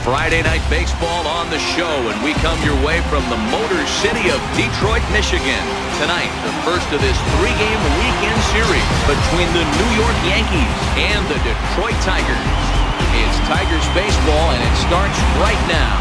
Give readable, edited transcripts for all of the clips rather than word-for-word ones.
Friday Night Baseball on the show, and we come your way from the Motor City of Detroit, Michigan. Tonight, the first of this three-game weekend series between the New York Yankees and the Detroit Tigers. It's Tigers baseball, and it starts right now.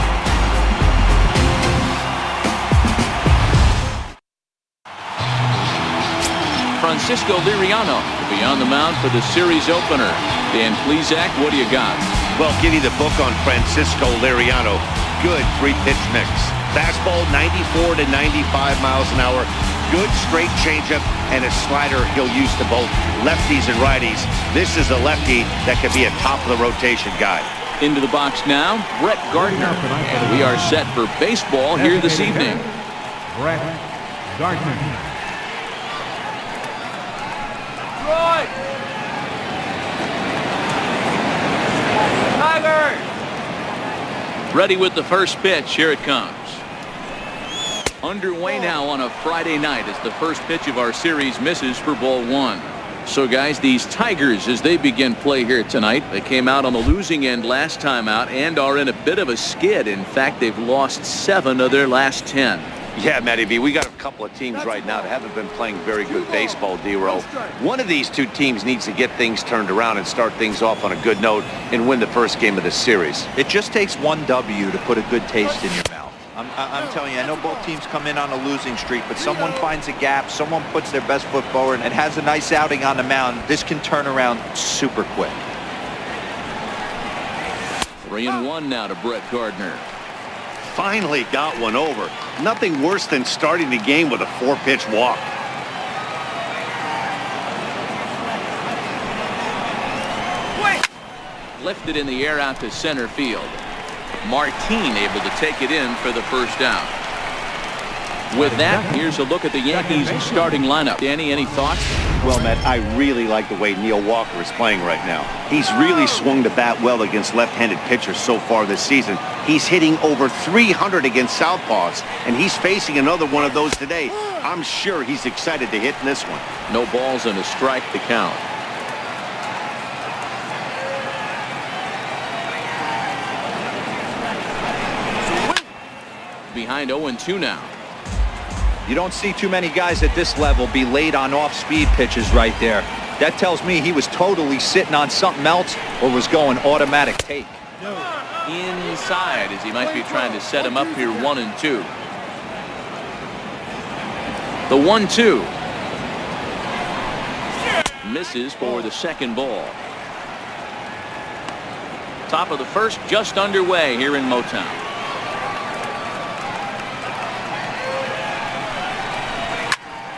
Francisco Liriano will be on the mound for the series opener. Dan Plesac, what do you got? Well, give you the book on Francisco Liriano. Good three-pitch mix. Fastball 94 to 95 miles an hour. Good straight changeup and a slider he'll use to both lefties and righties. This is a lefty that could be a top-of-the-rotation guy. Into the box now, Brett Gardner. And we are set for baseball here this evening. Brett Gardner. Right. Tiger. Ready with the first pitch. Here it comes. Underway now on a Friday night as the first pitch of our series misses for ball one. So guys, these Tigers, as they begin play here tonight, they came out on the losing end last time out and are in a bit of a skid. In fact, they've lost 7 of their last 10. Yeah, Matty B, we got a couple of teams right now that haven't been playing very good baseball, D-Row. One of these two teams needs to get things turned around and start things off on a good note and win the first game of the series. It just takes one W to put a good taste in your mouth. I'm telling you, I know both teams come in on a losing streak, but someone finds a gap, someone puts their best foot forward and has a nice outing on the mound. This can turn around super quick. 3-1 now to Brett Gardner. Finally got one over. Nothing worse than starting the game with a 4-pitch walk. Lifted in the air out to center field. Martin able to take it in for the first out. With that, here's a look at the Yankees starting lineup. Danny, any thoughts? Well, Matt, I really like the way Neil Walker is playing right now. He's really swung the bat well against left-handed pitchers so far this season. He's hitting over 300 against southpaws, and he's facing another one of those today. I'm sure he's excited to hit in this one. No balls and a strike to count. Behind 0-2 now. You don't see too many guys at this level be late on off-speed pitches right there. That tells me he was totally sitting on something else or was going automatic take. Inside as he might be trying to set him up here 1-2. The 1-2. Misses for the second ball. Top of the first just underway here in Motown.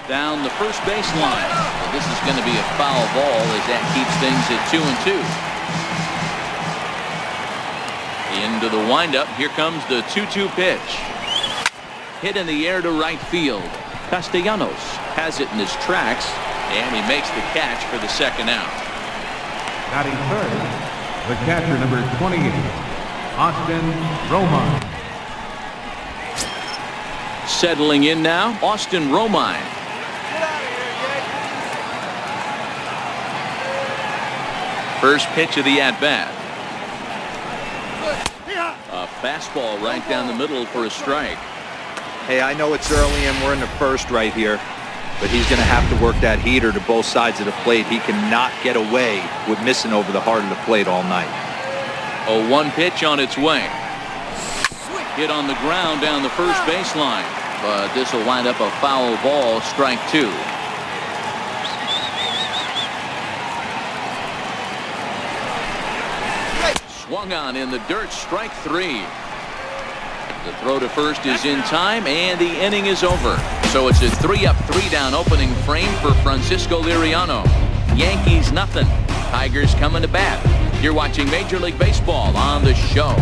Down the first baseline. Well, this is going to be a foul ball as that keeps things at 2-2. Into the windup. Here comes the 2-2 pitch. Hit in the air to right field. Castellanos has it in his tracks, and he makes the catch for the second out. Batting third, the catcher, number 28, Austin Romine. Settling in now, Austin Romine. First pitch of the at-bat. A fastball right down the middle for a strike. Hey, I know it's early and we're in the first right here, but he's going to have to work that heater to both sides of the plate. He cannot get away with missing over the heart of the plate all night. A 1 pitch on its way. Hit on the ground down the first baseline, but this will wind up a foul ball, strike 2. Swung on in the dirt, strike 3. The throw to first is in time, and the inning is over. So it's a 3-up, 3-down opening frame for Francisco Liriano. Yankees nothing. Tigers coming to bat. You're watching Major League Baseball on the show.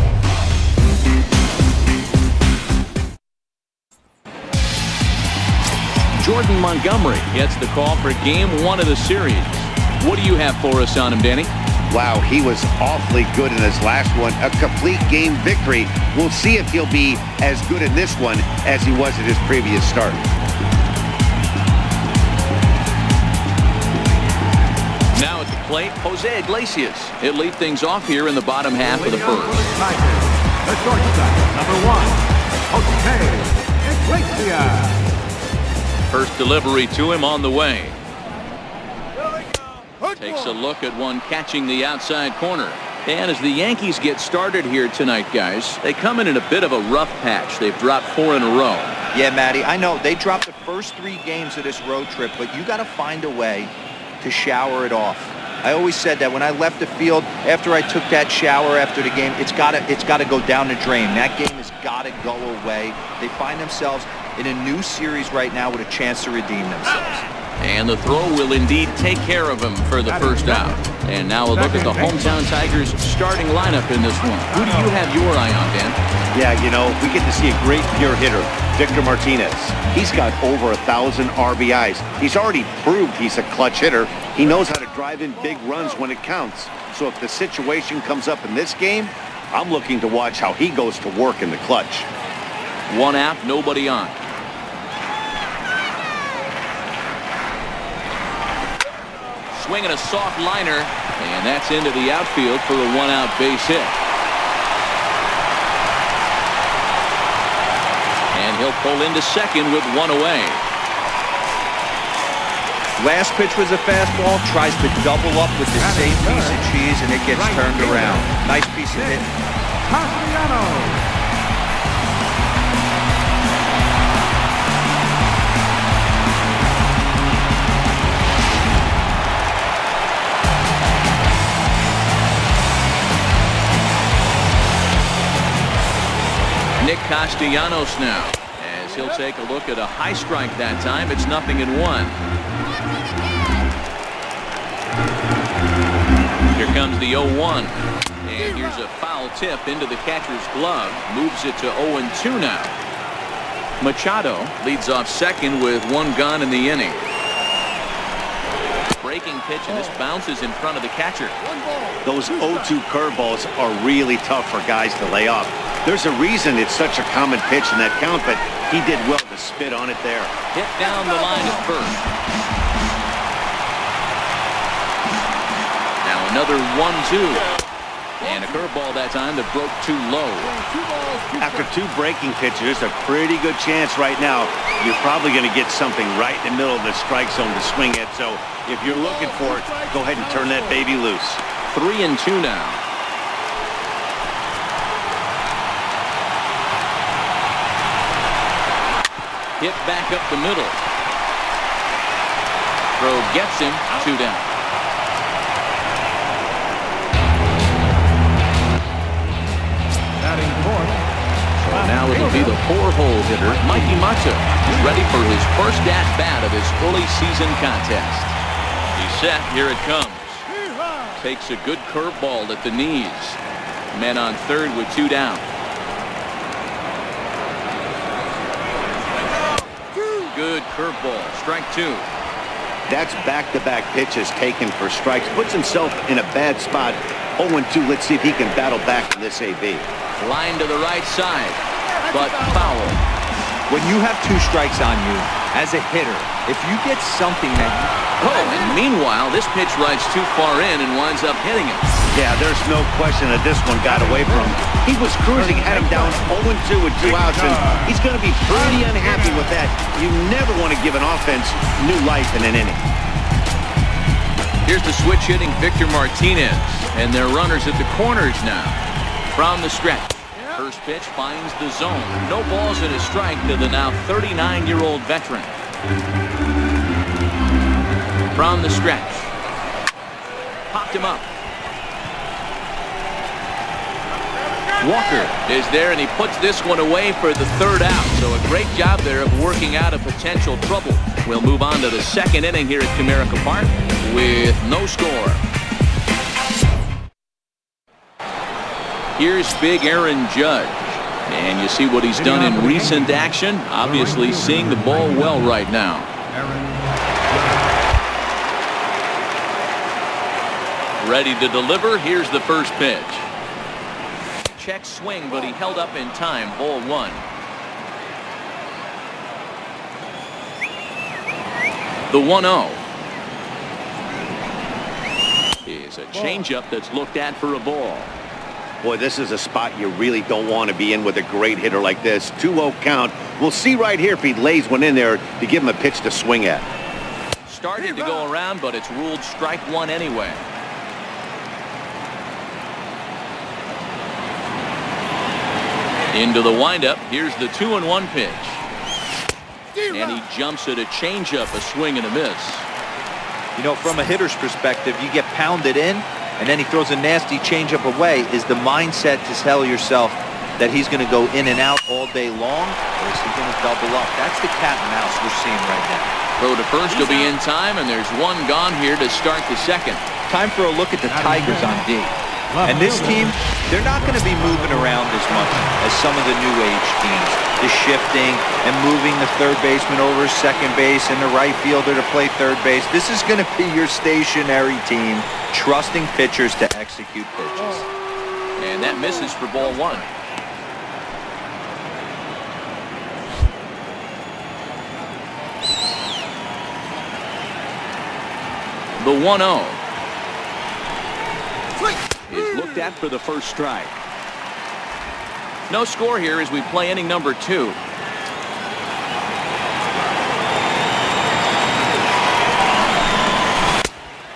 Jordan Montgomery gets the call for game 1 of the series. What do you have for us on him, Danny? Wow, he was awfully good in his last one. A complete game victory. We'll see if he'll be as good in this one as he was at his previous start. Now at the plate, Jose Iglesias. He'll lead things off here in the bottom half of the first. The shortstop, number 1, Jose Iglesias. First delivery to him on the way. Takes a look at one catching the outside corner. And as the Yankees get started here tonight, guys, they come in a bit of a rough patch. They've dropped 4 in a row. Yeah, Matty, I know they dropped the first 3 games of this road trip, but you got to find a way to shower it off. I always said that when I left the field, after I took that shower after the game, it's got to go down the drain. That game has got to go away. They find themselves in a new series right now with a chance to redeem themselves. And the throw will indeed take care of him for the first out. And now a look at the hometown Tigers starting lineup in this one. Who do you have your eye on, Dan? Yeah, you know, we get to see a great pure hitter, Victor Martinez. He's got over 1,000 RBIs. He's already proved he's a clutch hitter. He knows how to drive in big runs when it counts. So if the situation comes up in this game, I'm looking to watch how he goes to work in the clutch. 1 out, nobody on. Swinging a soft liner, and that's into the outfield for a 1-out base hit. And he'll pull into second with 1 away. Last pitch was a fastball, tries to double up with the same piece of cheese, and it gets turned around. Nice piece of hit. Castellanos. Nick Castellanos now, as he'll take a look at a high strike that time. It's 0-1. Here comes the 0-1. And here's a foul tip into the catcher's glove. Moves it to 0-2 now. Machado leads off second with 1 gone in the inning. Breaking pitch, and this bounces in front of the catcher. Those 0-2 curveballs are really tough for guys to lay off. There's a reason it's such a common pitch in that count, but he did well to spit on it there. Hit down the line at first. Now another 1-2. And a curveball that time that broke too low. After 2 breaking pitches, there's a pretty good chance right now you're probably going to get something right in the middle of the strike zone to swing at. So if you're looking for it, go ahead and turn that baby loose. 3-2 now. Hit back up the middle. Throw gets him. 2 down. Batting 4th. So now it'll be the 4-hole hitter, Mikey Macho. He's ready for his first at-bat of his early season contest. He's set. Here it comes. Takes a good curveball at the knees. Men on third with 2 down. Good curveball. Strike 2. That's back-to-back pitches taken for strikes. Puts himself in a bad spot. 0-2. Let's see if he can battle back in this AB. Line to the right side, but foul. When you have 2 strikes on you, as a hitter, if you get something that and meanwhile, this pitch rides too far in and winds up hitting him. Yeah, there's no question that this one got away from him. He was cruising, had him down 0-2 with 2 outs, and he's going to be pretty unhappy with that. You never want to give an offense new life in an inning. Here's the switch hitting Victor Martinez, and they're runners at the corners now. From the stretch, first pitch finds the zone. No balls and a strike to the now 39-year-old veteran. From the stretch, popped him up. Walker is there, and he puts this one away for the 3rd out. So a great job there of working out a potential trouble. We'll move on to the 2nd inning here at Comerica Park with no score. Here's big Aaron Judge. And you see what he's done in recent action. Obviously seeing the ball well right now. Ready to deliver. Here's the first pitch. Check swing, but he held up in time. Ball 1. The 1-0 is a changeup that's looked at for a ball. Boy, this is a spot you really don't want to be in with a great hitter like this. 2-0 count. We'll see right here if he lays one in there to give him a pitch to swing at. Started to go around, but it's ruled strike one anyway. Into the windup. Here's the 2-1 pitch. And he jumps at a changeup, a swing and a miss. You know, from a hitter's perspective, you get pounded in, and then he throws a nasty changeup away. Is the mindset to tell yourself that he's going to go in and out all day long, or is he going to double up? That's the cat and mouse we're seeing right now. Throw to first will be in time, and there's one gone here to start the second. Time for a look at the Tigers on D. And this team, they're not going to be moving around as much as some of the new age teams. The shifting and moving the third baseman over second base and the right fielder to play third base. This is going to be your stationary team, trusting pitchers to execute pitches. And that misses for ball one. The 1-0 is looked at for the first strike. No score here as we play inning number 2.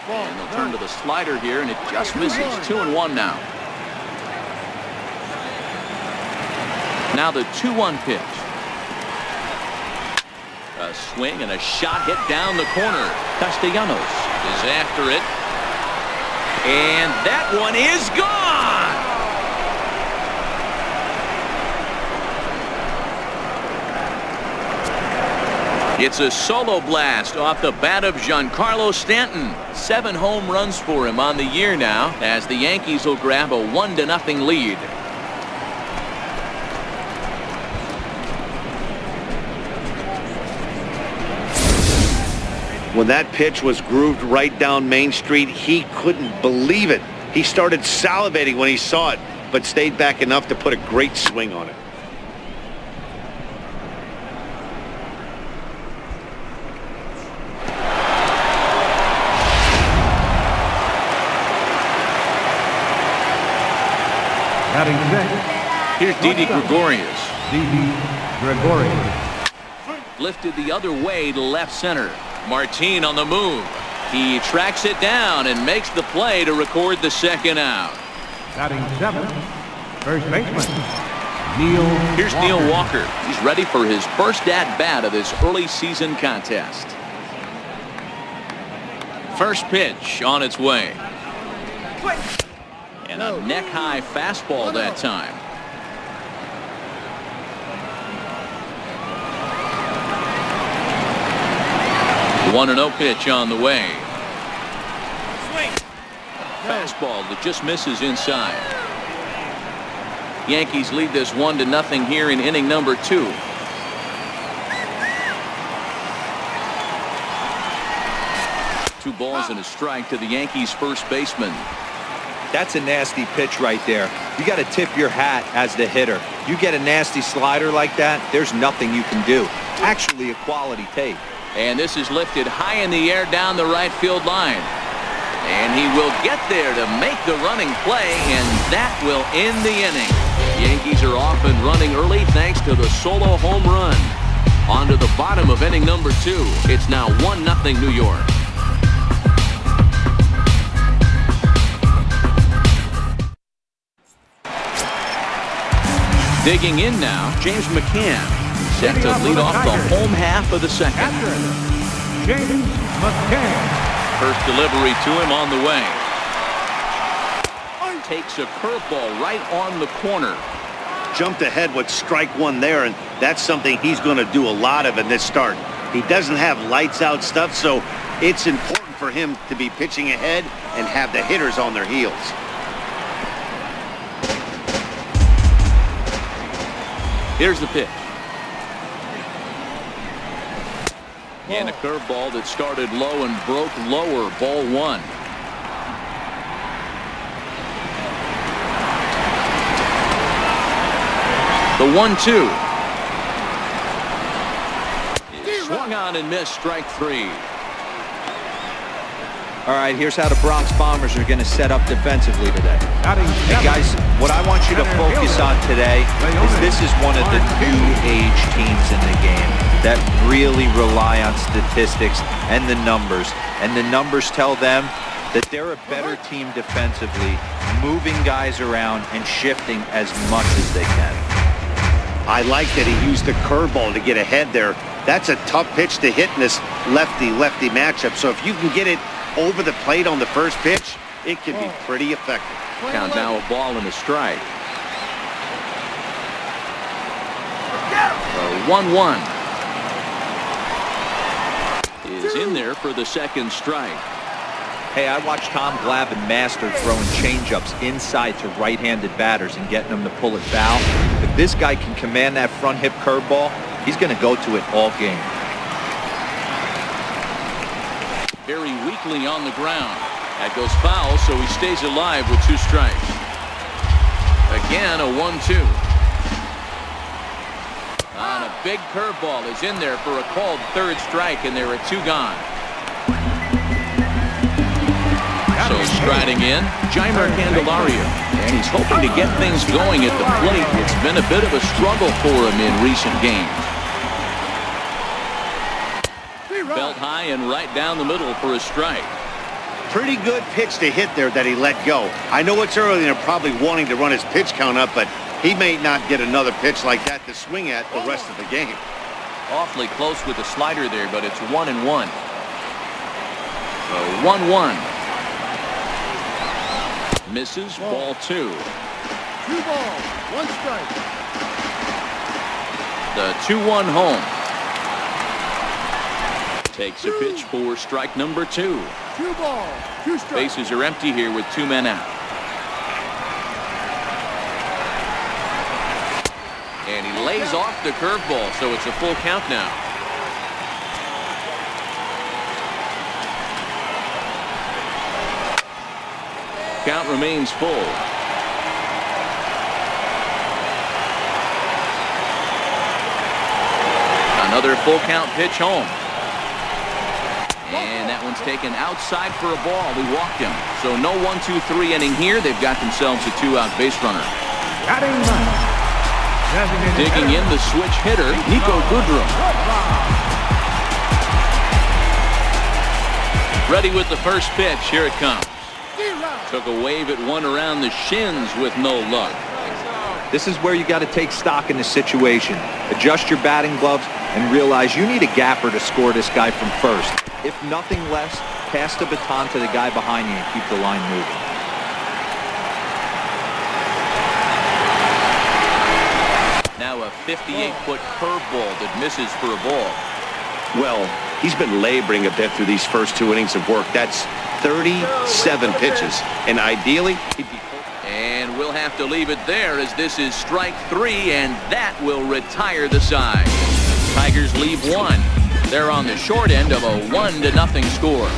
And they'll turn to the slider here, and it just misses. 2-1 now. Now the 2-1 pitch. A swing and a shot hit down the corner. Castellanos is after it. And that one is gone! It's a solo blast off the bat of Giancarlo Stanton. 7 home runs for him on the year now, as the Yankees will grab a 1-0 lead. When that pitch was grooved right down Main Street, he couldn't believe it. He started salivating when he saw it, but stayed back enough to put a great swing on it. Batting Here's Didi Gregorius. Didi Gregorius. Lifted the other way to left center. Martin on the move. He tracks it down and makes the play to record the second out. Batting 7th, first baseman, Neil Here's Walker. Neil Walker. He's ready for his first at-bat of this early season contest. First pitch on its way. And a neck-high fastball that time. The 1-0 pitch on the way. Fastball that just misses inside. Yankees lead this 1-0 here in inning number 2. Two balls and a strike to the Yankees first baseman. That's a nasty pitch right there. You got to tip your hat as the hitter. You get a nasty slider like that, there's nothing you can do. Actually a quality take. And this is lifted high in the air down the right field line. And he will get there to make the running play, and that will end the inning. Yankees are off and running early thanks to the solo home run. On to the bottom of inning number 2. It's now 1-0 New York. Digging in now, James McCann, set to lead off the home half of the second. Catcher, James McCann. First delivery to him on the way. Takes a curveball right on the corner. Jumped ahead with strike one there, and that's something he's going to do a lot of in this start. He doesn't have lights out stuff, so it's important for him to be pitching ahead and have the hitters on their heels. Here's the pitch. And a curveball that started low and broke lower. Ball 1. The 1-2. Swung on and missed. Strike 3. All right, here's how the Bronx Bombers are going to set up defensively today. Batting And seventh, guys, what I want you to focus on today is this is one of the new age teams in the game that really rely on statistics and the numbers. And the numbers tell them that they're a better team defensively, moving guys around and shifting as much as they can. I like that he used the curveball to get ahead there. That's a tough pitch to hit in this lefty-lefty matchup. So if you can get it over the plate on the first pitch, it can be pretty effective. Count now, a ball and a strike. 1-1 is in there for the second strike. Hey, I watched Tom Glavine master throwing changeups inside to right-handed batters and getting them to pull it foul. If this guy can command that front hip curveball, he's going to go to it all game. Very weakly on the ground. That goes foul, so he stays alive with 2 strikes. Again, a 1-2. And a big curveball is in there for a called third strike, and there are 2 gone. So striding in, Jeimer Candelario, and he's hoping to get things going at the plate. It's been a bit of a struggle for him in recent games. Belt high and right down the middle for a strike. Pretty good pitch to hit there that he let go. I know it's early and they're probably wanting to run his pitch count up, but he may not get another pitch like that to swing at the rest of the game. Awfully close with the slider there, but it's 1-1. So 1-1. Misses, ball 2. 2 balls, 1 strike. The 2-1 home. Takes a pitch for strike number 2. 2 balls, 2 strikes. Bases are empty here with 2 men out. And he lays off the curveball, so it's a full count now. Count remains full. Another full count pitch home. And that one's taken outside for a ball. He walked him. So no 1-2-3 inning here. They've got themselves a 2-out base runner. Batting ninth, designated Digging in the switch hitter, Nico Goodrum. Ready with the first pitch. Here it comes. Took a wave at one around the shins with no luck. This is where you got to take stock in the situation. Adjust your batting gloves and realize you need a gapper to score this guy from first. If nothing less, pass the baton to the guy behind you and keep the line moving. Now a 58-foot curveball that misses for a ball. Well, he's been laboring a bit through these first 2 innings of work. That's 37 pitches, and ideally he'd be. And we'll have to leave it there as this is strike 3, and that will retire the side. Tigers leave 1. They're on the short end of a 1-0 score.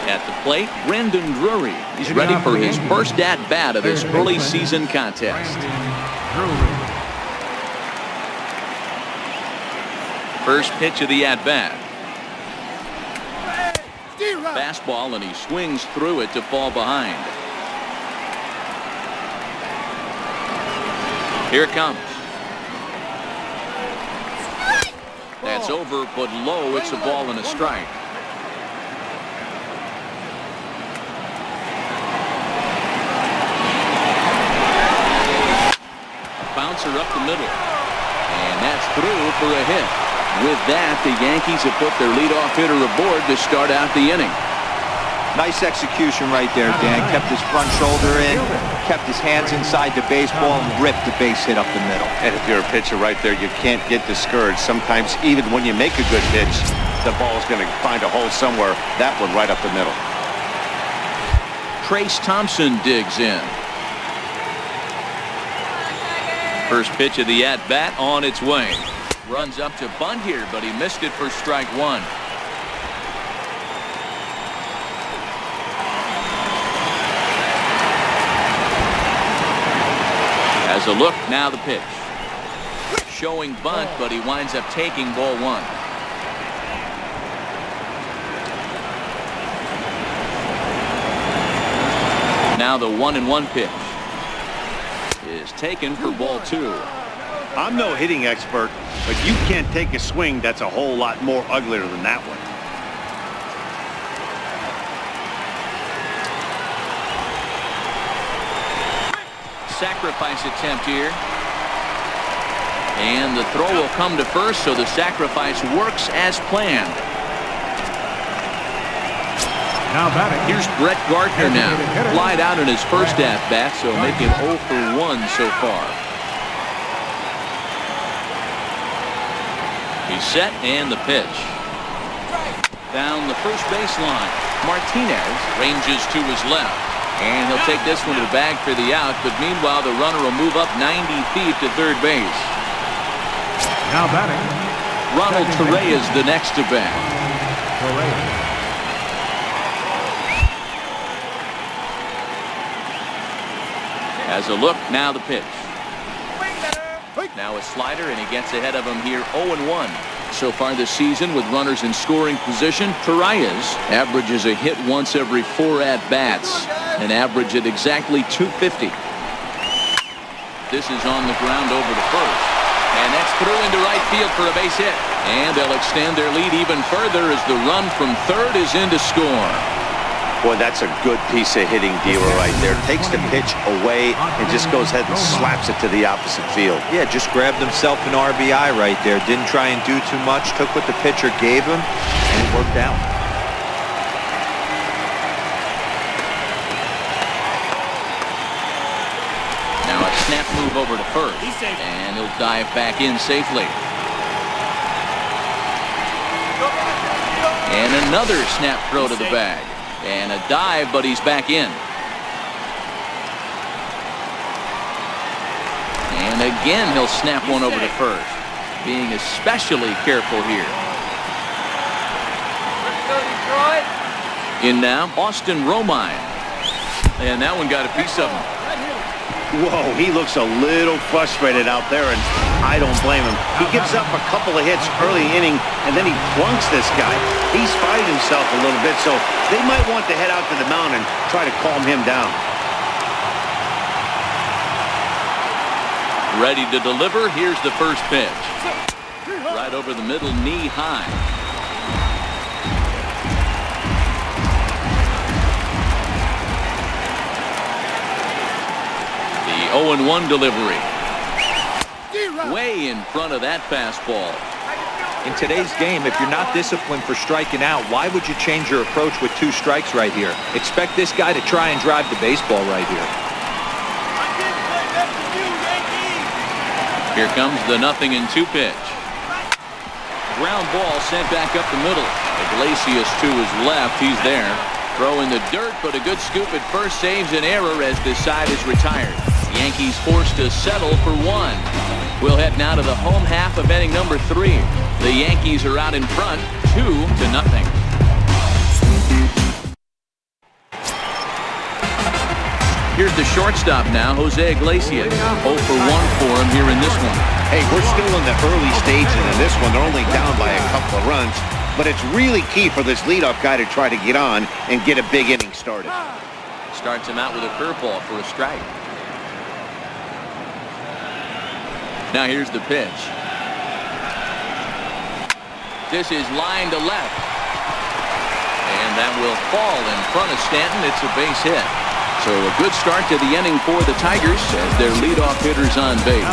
At the plate, Brandon Drury. He's ready for his first at-bat of this early season contest. First pitch of the at-bat. Fastball, and he swings through it to fall behind. Here it comes. That's over, but low. It's a ball and a strike. Bouncer up the middle. And that's through for a hit. With that, the Yankees have put their leadoff hitter aboard to start out the inning. Nice execution right there, Dan. Kept his front shoulder in, kept his hands inside the baseball, and ripped the base hit up the middle. And if you're a pitcher right there, you can't get discouraged. Sometimes even when you make a good pitch, the ball's going to find a hole somewhere. That one right up the middle. Trace Thompson digs in. First pitch of the at-bat on its way. Runs up to bunt here, but he missed it for strike 1. Has a look. Now the pitch. Showing bunt, but he winds up taking ball one. Now the 1-1 pitch is taken for ball two. I'm no hitting expert, but you can't take a swing that's a whole lot more uglier than that one. Sacrifice attempt here. And the throw will come to first, so the sacrifice works as planned. Now batting. Here's Brett Gardner now. Flied out in his first at-bat, so making 0 for 1 so far. He's set, and the pitch. Down the first baseline. Martinez ranges to his left. And he'll take this one to the bag for the out, but meanwhile the runner will move up 90 feet to third base. Now batting. Ronald Torrey is the next to bat. Has a look. Now the pitch. Now a slider, and he gets ahead of him here 0-1. So far this season with runners in scoring position, Torreyes averages a hit once every 4 at-bats, an average at exactly 250. This is on the ground over to first. And that's through into right field for a base hit. And they'll extend their lead even further as the run from third is in to score. Boy, that's a good piece of hitting dealer right there. Takes the pitch away and just goes ahead and slaps it to the opposite field. Yeah, just grabbed himself an RBI right there. Didn't try and do too much. Took what the pitcher gave him, and it worked out. Now a snap move over to first, and he'll dive back in safely. And another snap throw to the bag. And a dive, but he's back in. And again, he'll snap one over to first, being especially careful here. In now, Austin Romine. And that one got a piece of him. Whoa, he looks a little frustrated out there, and I don't blame him. He gives up a couple of hits early inning, and then he plunks this guy. He's fighting himself a little bit, so they might want to head out to the mound and try to calm him down. Ready to deliver. Here's the first pitch. Right over the middle, knee high. The 0-1 delivery. Way in front of that fastball. In today's game, if you're not disciplined for striking out, why would you change your approach with 2 strikes right here? Expect this guy to try and drive the baseball right here. Here comes the 0-2 pitch. Ground ball sent back up the middle. Iglesias to his left. He's there. Throw in the dirt, but a good scoop at first saves an error as this side is retired. The Yankees forced to settle for 1. We'll head now to the home half of inning number 3. The Yankees are out in front, 2-0. Here's the shortstop now, Jose Iglesias. 0 for 1 for him here in this one. Hey, we're still in the early stages in this one. They're only down by a couple of runs, but it's really key for this leadoff guy to try to get on and get a big inning started. Starts him out with a curveball for a strike. Now here's the pitch. This is line to left. And that will fall in front of Stanton. It's a base hit. So a good start to the inning for the Tigers as their leadoff hitter's on base.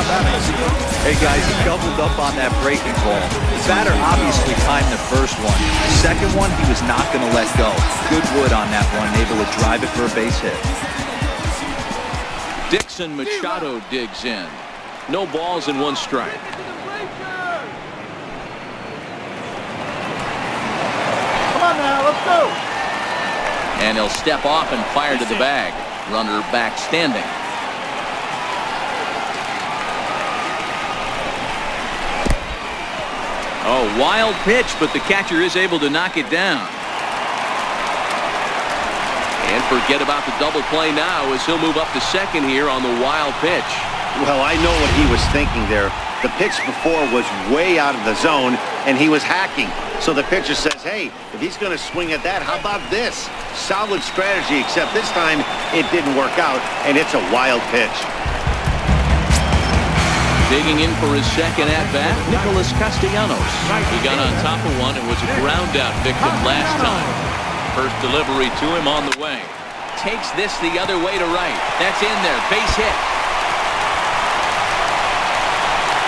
Hey guys, he doubled up on that breaking ball. The batter obviously timed the first one. The second one, he was not going to let go. Good wood on that one, able to drive it for a base hit. Dixon Machado digs in. No balls and 1 strike. Come on now, let's go. And he'll step off and fire to the bag. Runner back standing. Oh, wild pitch, but the catcher is able to knock it down. And forget about the double play now as he'll move up to second here on the wild pitch. Well, I know what he was thinking there. The pitch before was way out of the zone, and he was hacking. So the pitcher says, hey, if he's going to swing at that, how about this? Solid strategy, except this time it didn't work out, and it's a wild pitch. Digging in for his second at-bat, Nicholas Castellanos. He got on top of one and was a ground-out victim last time. First delivery to him on the way. Takes this the other way to right. That's in there. Base hit.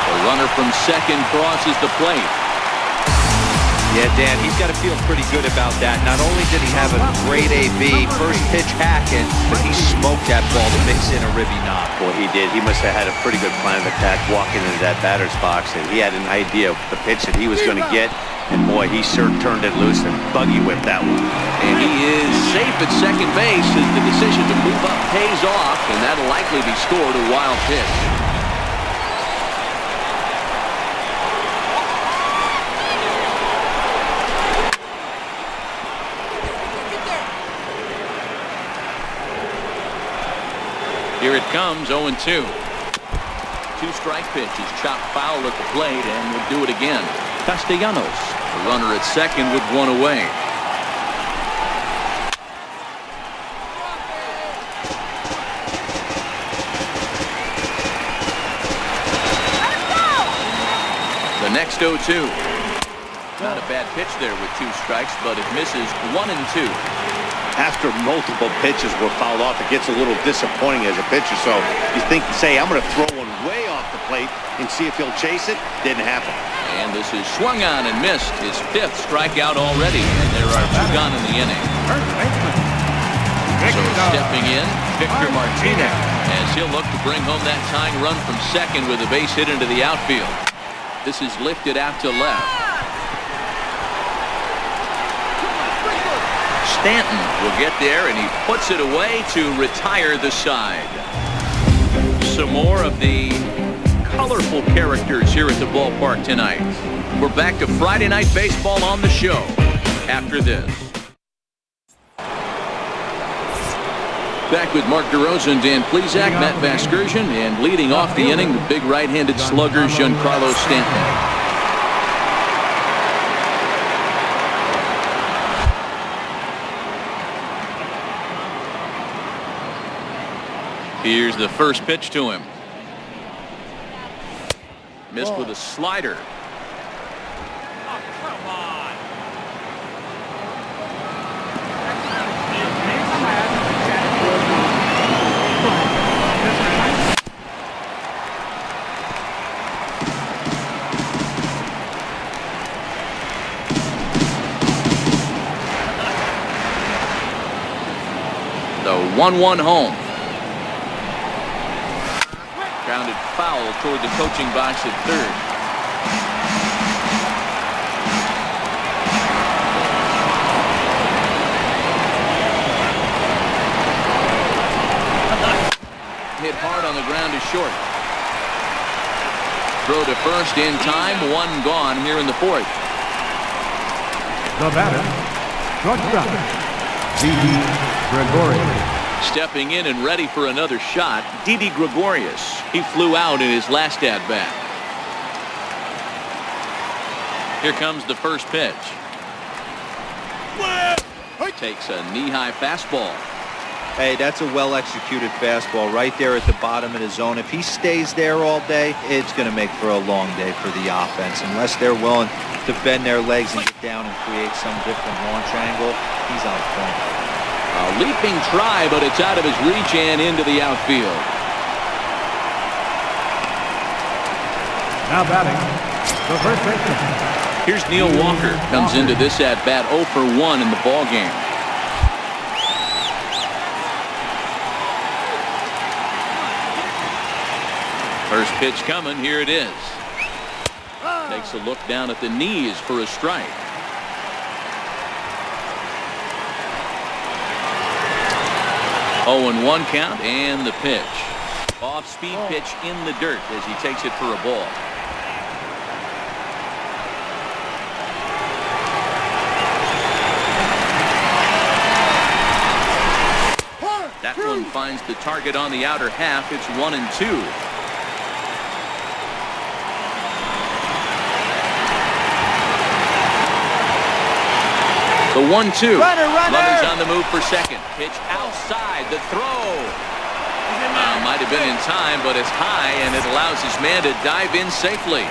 The runner from second crosses the plate. Yeah, Dan, he's got to feel pretty good about that. Not only did he have a great AB, first pitch hacking, but he smoked that ball to mix in a ribby knock. Boy, he did. He must have had a pretty good plan of attack walking into that batter's box, and he had an idea of the pitch that he was going to get. And boy, he sure turned it loose and buggy whipped that one. And he is safe at second base as the decision to move up pays off, and that'll likely be scored a wild pitch. Here it comes, 0-2. Two-strike pitch is chopped foul at the plate and will do it again. Castellanos, the runner at second with one away. The next 0-2. Not a bad pitch there with two strikes, but it misses 1-2. After multiple pitches were fouled off, it gets a little disappointing as a pitcher. So you think, say, I'm going to throw one way off the plate and see if he'll chase it. Didn't happen. And this is swung on and missed. His fifth strikeout already, and there are two gone in the inning. So stepping in, Victor Martinez, as he'll look to bring home that tying run from second with a base hit into the outfield. This is lifted out to left. Stanton will get there, and he puts it away to retire the side. Some more of the colorful characters here at the ballpark tonight. We're back to Friday Night Baseball on the show after this. Back with Mark DeRosa and Dan Plesac, Matt Vasgersian, and leading off the inning, the big right-handed slugger, Giancarlo Stanton. Here's the first pitch to him. Missed with a slider. Oh, come on. The 1-1 home. Grounded foul toward the coaching box at third. Hit hard on the ground is short. Throw to first in time. One gone here in the fourth. The batter, shortstop, Didi Gregorius. Stepping in and ready for another shot, Didi Gregorius. He flew out in his last at-bat. Here comes the first pitch. Takes a knee-high fastball. Hey, that's a well-executed fastball right there at the bottom of the zone. If he stays there all day, it's going to make for a long day for the offense. Unless they're willing to bend their legs and get down and create some different launch angle, he's on point. A leaping try, but it's out of his reach and into the outfield. Now batting, the first baseman. Here's Neil Walker. Comes into this at-bat 0 for 1 in the ballgame. First pitch coming. Here it is. Takes a look down at the knees for a strike. Oh, and 1 count, and the pitch. Off-speed pitch in the dirt as he takes it for a ball. That one finds the target on the outer half. It's 1-2. The 1-2. Runner. Runners on the move for second. Pitch outside. The throw. Might have been in time, but it's high, and it allows his man to dive in safely.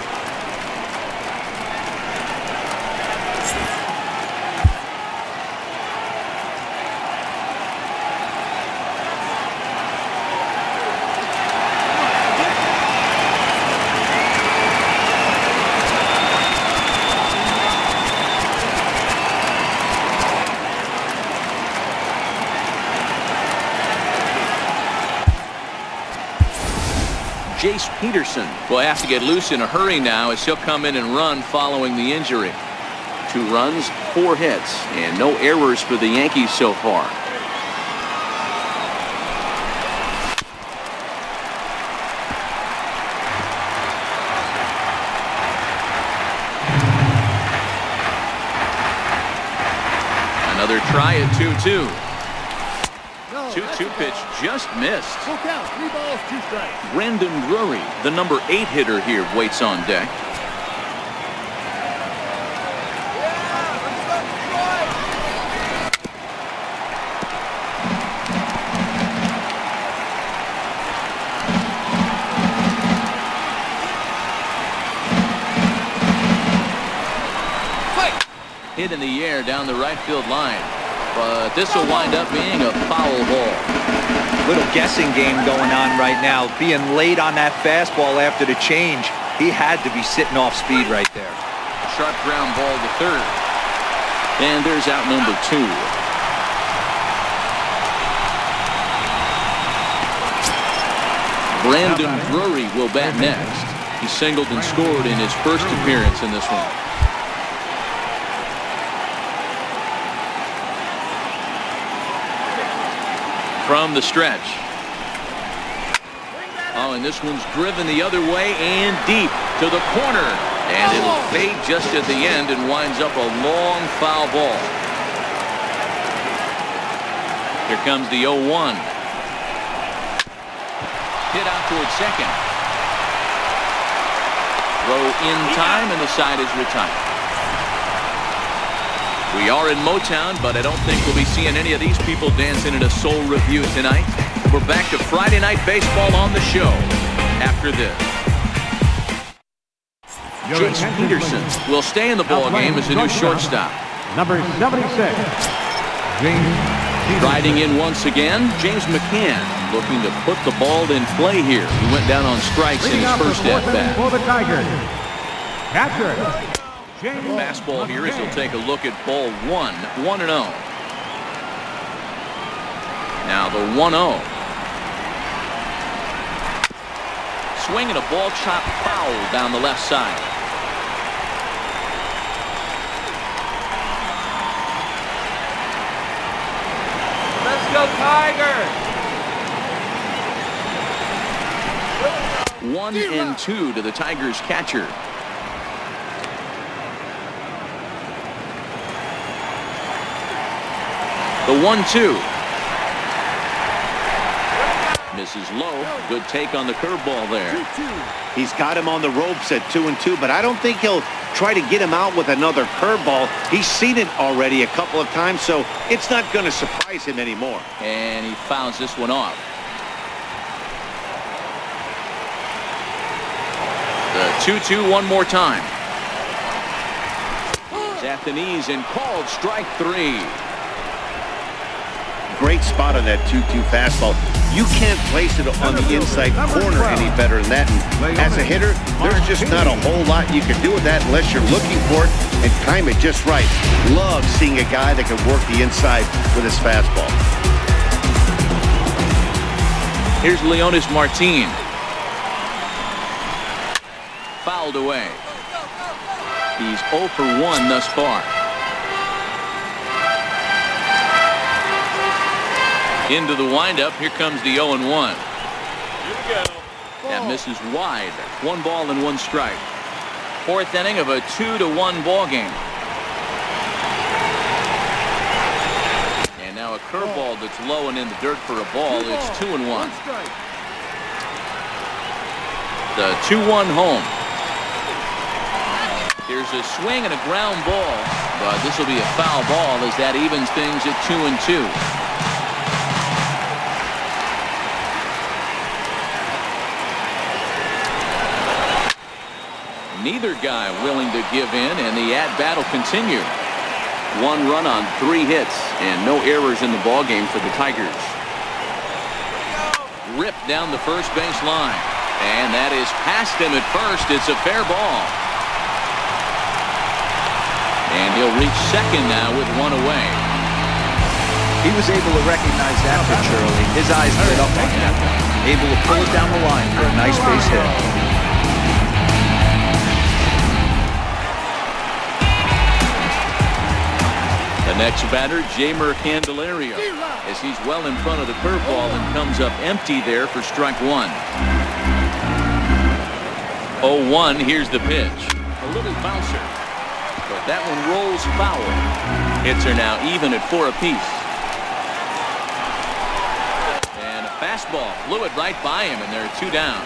Jace Peterson will have to get loose in a hurry now as he'll come in and run following the injury. 2 runs, 4 hits, and no errors for the Yankees so far. Another try at 2-2. 2-2 pitch just missed. Full count, 3 balls, 2 strikes. Brandon Drury, the number 8 hitter here, waits on deck. Hit in the air down the right field line. But this will wind up being a foul ball. Little guessing game going on right now. Being late on that fastball after the change. He had to be sitting off speed right there. Sharp ground ball to third. And there's out number 2. Brandon Drury will bat next. He singled and scored in his first appearance in this one. From the stretch. Oh, and this one's driven the other way and deep to the corner. And it'll fade just at the end and winds up a long foul ball. Here comes the 0-1. Hit out towards second. Throw in time, and the side is retired. We are in Motown, but I don't think we'll be seeing any of these people dancing in a soul review tonight. We're back to Friday Night Baseball on the show after this. Jace Peterson will stay in the ball game as a new shortstop. Number 76, James Peterson. Riding in once again, James McCann looking to put the ball in play here. He went down on strikes in his first at-bat. For the Tigers, catcher. Fastball here as he'll take a look at ball 1, 1-0. Now the 1-0. Swing and a ball chop foul down the left side. Let's go Tigers! 1-2 to the Tigers catcher. The 1-2. Misses low. Good take on the curveball there. He's got him on the ropes at 2-2, but I don't think he'll try to get him out with another curveball. He's seen it already a couple of times, so it's not going to surprise him anymore. And he fouls this one off. The 2-2 one more time. He's at the knees and called strike 3. Great spot on that 2-2 fastball. You can't place it on the inside corner any better than that. And as a hitter, there's just not a whole lot you can do with that unless you're looking for it and time it just right. Love seeing a guy that can work the inside with his fastball. Here's Leonis Martin. Fouled away. He's 0 for 1 thus far. Into the windup. Here comes the 0-1. That misses wide. 1 ball and 1 strike. 4th inning of a 2-1 ball game. And now a curveball that's low and in the dirt for a ball. It's 2-1. The 2-1 home. Here's a swing and a ground ball, but this will be a foul ball as that evens things at 2-2. Neither guy willing to give in, and the at-bat will continue. 1 run on 3 hits, and no errors in the ballgame for the Tigers. Ripped down the first base line, and that is past him at first. It's a fair ball. And he'll reach second now with 1 away. He was able to recognize that pitch early. His eyes lit up on that. Able to pull it down the line for a nice base hit. The next batter, Jeimer Candelario, as he's well in front of the curveball and comes up empty there for strike 1. 0-1, here's the pitch. A little bouncer, but that one rolls foul. Hits are now even at 4 apiece. And a fastball flew it right by him, and there are 2 down.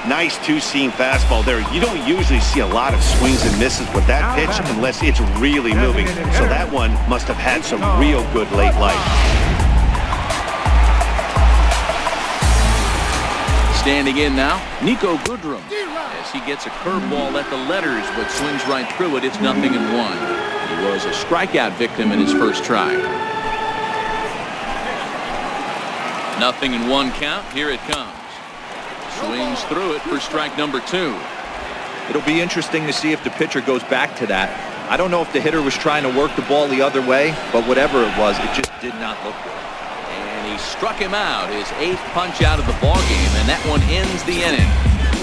Nice two-seam fastball there. You don't usually see a lot of swings and misses with that pitch unless it's really moving. So that one must have had some real good late life. Standing in now, Nico Goodrum, as he gets a curveball at the letters but swings right through it. It's 0-1. He was a strikeout victim in his first try. 0-1 count. Here it comes. Swings through it for strike number 2. It'll be interesting to see if the pitcher goes back to that. I don't know if the hitter was trying to work the ball the other way, but whatever it was, it just did not look good. And he struck him out, his 8th punch out of the ballgame, and that one ends the inning.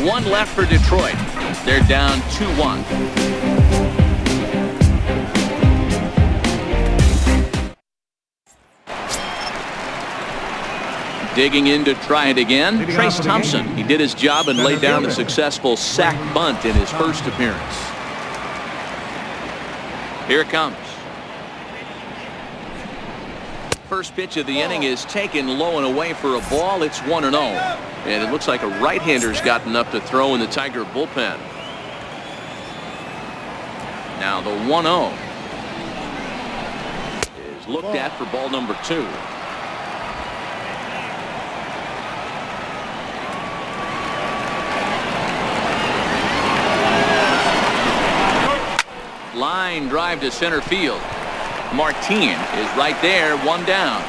1 left for Detroit. They're down 2-1. Digging in to try it again, Trace Thompson. He did his job and laid down a successful sac bunt in his first appearance. Here it comes. First pitch of the inning is taken low and away for a ball. It's 1-0. And it looks like a right-hander's gotten up to throw in the Tiger bullpen. Now the 1-0 is looked at for ball number 2. Line drive to center field. Martin is right there, 1 down.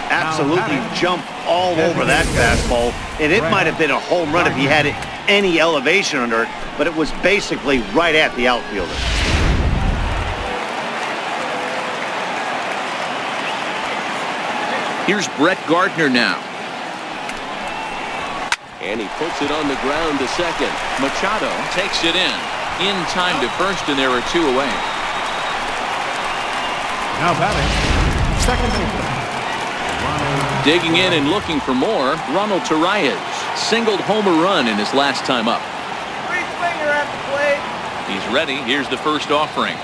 Absolutely jumped all over that fastball, and it might have been a home run if he had any elevation under it, but it was basically right at the outfielder. Here's Brett Gardner now. And he puts it on the ground to second. Machado takes it in time to first, and there are 2 away. Now batting, second baseman. Digging in and looking for more, Ronald Torreyes singled home a run in his last time up. Three-swinger at the plate. He's ready. Here's the first offering.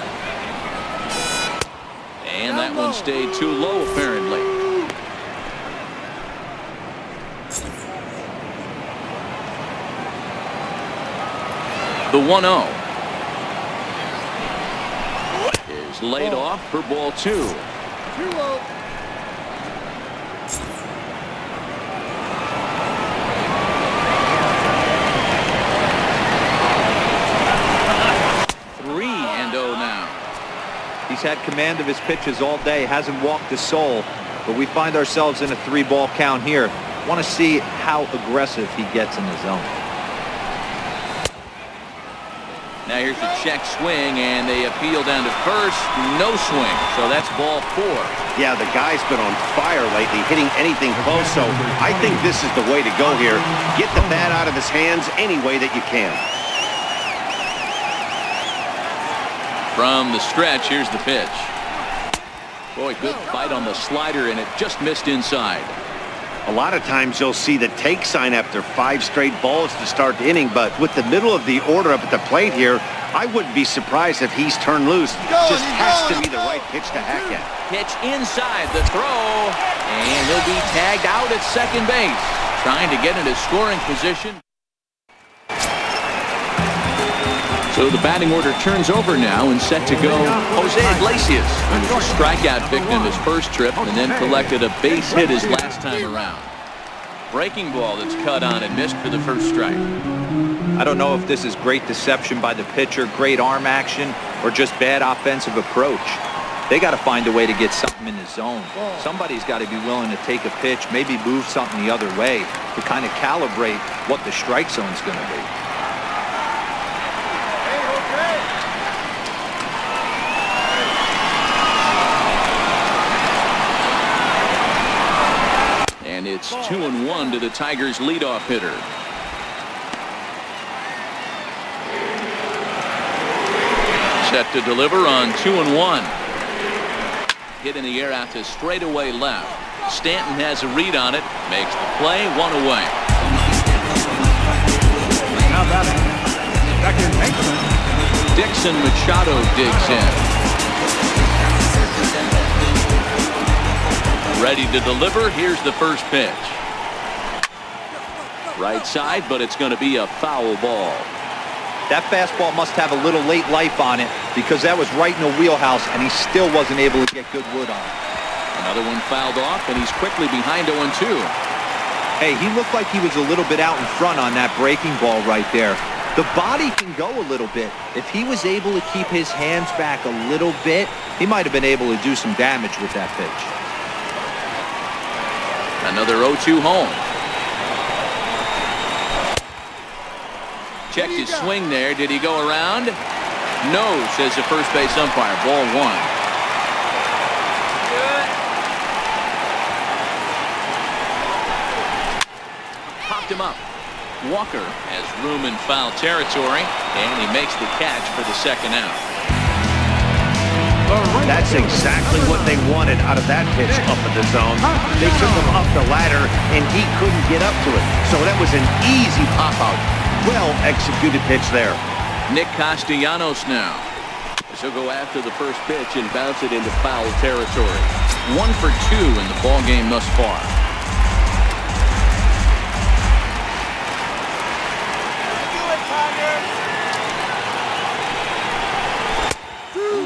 And that one stayed too low, apparently. The 1-0 is laid off for ball 2. 2-0. Now. He's had command of his pitches all day, hasn't walked a soul, but we find ourselves in a 3-ball count here. Want to see how aggressive he gets in the zone. Now here's the check swing, and they appeal down to first. No swing, so that's ball 4. Yeah, the guy's been on fire lately, hitting anything close, so I think this is the way to go here. Get the bat out of his hands any way that you can. From the stretch, here's the pitch. Boy, good fight on the slider, and it just missed inside. A lot of times you'll see the take sign after 5 straight balls to start the inning, but with the middle of the order up at the plate here, I wouldn't be surprised if he's turned loose. Just has to be the right pitch to hack at. Pitch inside the throw, and he'll be tagged out at second base, trying to get into scoring position. So the batting order turns over now and set to go Jose Iglesias, who was a strikeout victim his first trip and then collected a base hit his last time around. Breaking ball that's cut on and missed for the first strike. I don't know if this is great deception by the pitcher, great arm action, or just bad offensive approach. They got to find a way to get something in the zone. Somebody's got to be willing to take a pitch, maybe move something the other way to kind of calibrate what the strike zone's going to be. And it's 2-1 to the Tigers' leadoff hitter. Set to deliver on 2-1. Hit in the air out to straightaway left. Stanton has a read on it. Makes the play. 1 away. Now batting. Second baseman. Dixon Machado digs in. Ready to deliver. Here's the first pitch. Right side, but it's going to be a foul ball. That fastball must have a little late life on it because that was right in the wheelhouse and he still wasn't able to get good wood on it. Another one fouled off and he's quickly behind 0-2. Hey, he looked like he was a little bit out in front on that breaking ball right there. The body can go a little bit. If he was able to keep his hands back a little bit, he might have been able to do some damage with that pitch. Another 0-2 home. Checked his swing there. Did he go around? No, says the first base umpire. Ball 1. Popped him up. Walker has room in foul territory, and he makes the catch for the second out. That's exactly what they wanted out of that pitch up in the zone. They took him up the ladder, and he couldn't get up to it. So that was an easy pop-out. Well-executed pitch there. Nick Castellanos now. He'll go after the first pitch and bounce it into foul territory. 1 for 2 in the ball game thus far.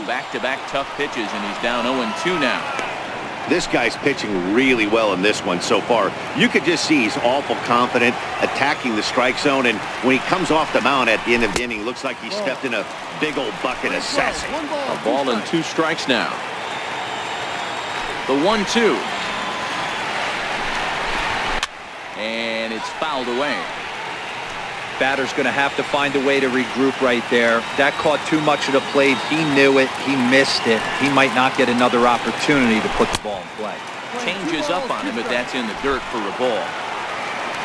Back-to-back tough pitches, and he's down 0-2 now. This guy's pitching really well in this one so far. You could just see he's awful confident attacking the strike zone, and when he comes off the mound at the end of the inning, looks like he stepped in a big old bucket of sassy. A ball and 2 strikes now. The 1-2. And it's fouled away. Batter's going to have to find a way to regroup right there. That caught too much of the plate. He knew it. He missed it. He might not get another opportunity to put the ball in play. Changes up on him, but that's in the dirt for a ball.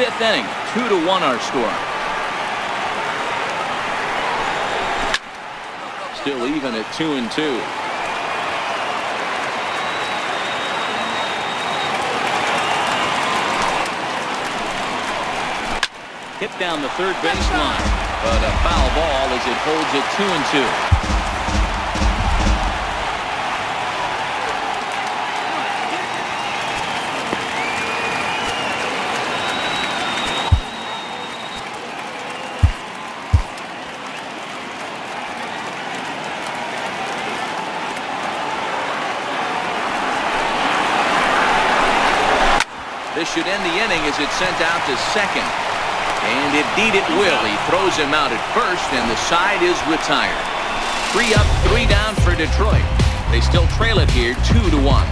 5th inning, 2-1 our score. Still even at 2-2. Hit down the third baseline, but a foul ball as it holds it 2-2. This should end the inning as it's sent out to second. And indeed it will. He throws him out at first, and the side is retired. 3 up, 3 down for Detroit. They still trail it here 2-1.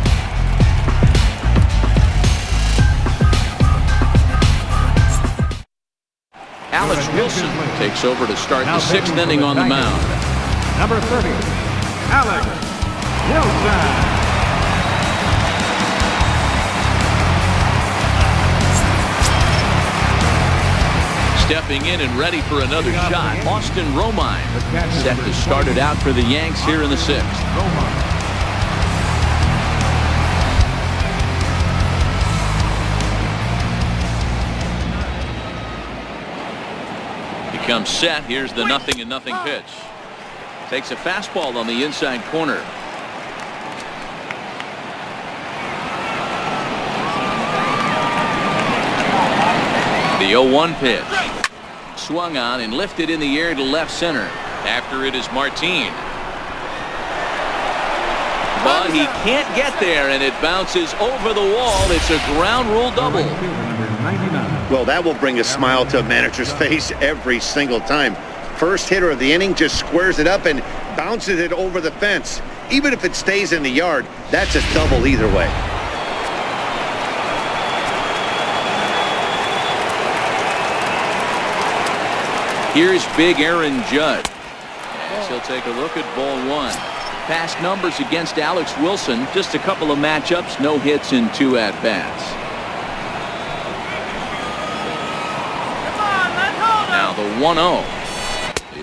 Alex Wilson takes over to start the 6th inning on the mound. Number 30, Alex Wilson. Stepping in and ready for another shot, Austin Romine set to start it out for the Yanks here in the 6th. He comes set. Here's the 0-0 pitch. Takes a fastball on the inside corner. The 0-1 pitch. Swung on and lifted in the air to left center. After it is Martin. But he can't get there, and it bounces over the wall. It's a ground rule double. Well, that will bring a smile to a manager's face every single time. First hitter of the inning just squares it up and bounces it over the fence. Even if it stays in the yard, that's a double either way. Here's big Aaron Judge. As he'll take a look at ball one. Past numbers against Alex Wilson, just a couple of matchups, no hits in 2 at-bats. Now the 1-0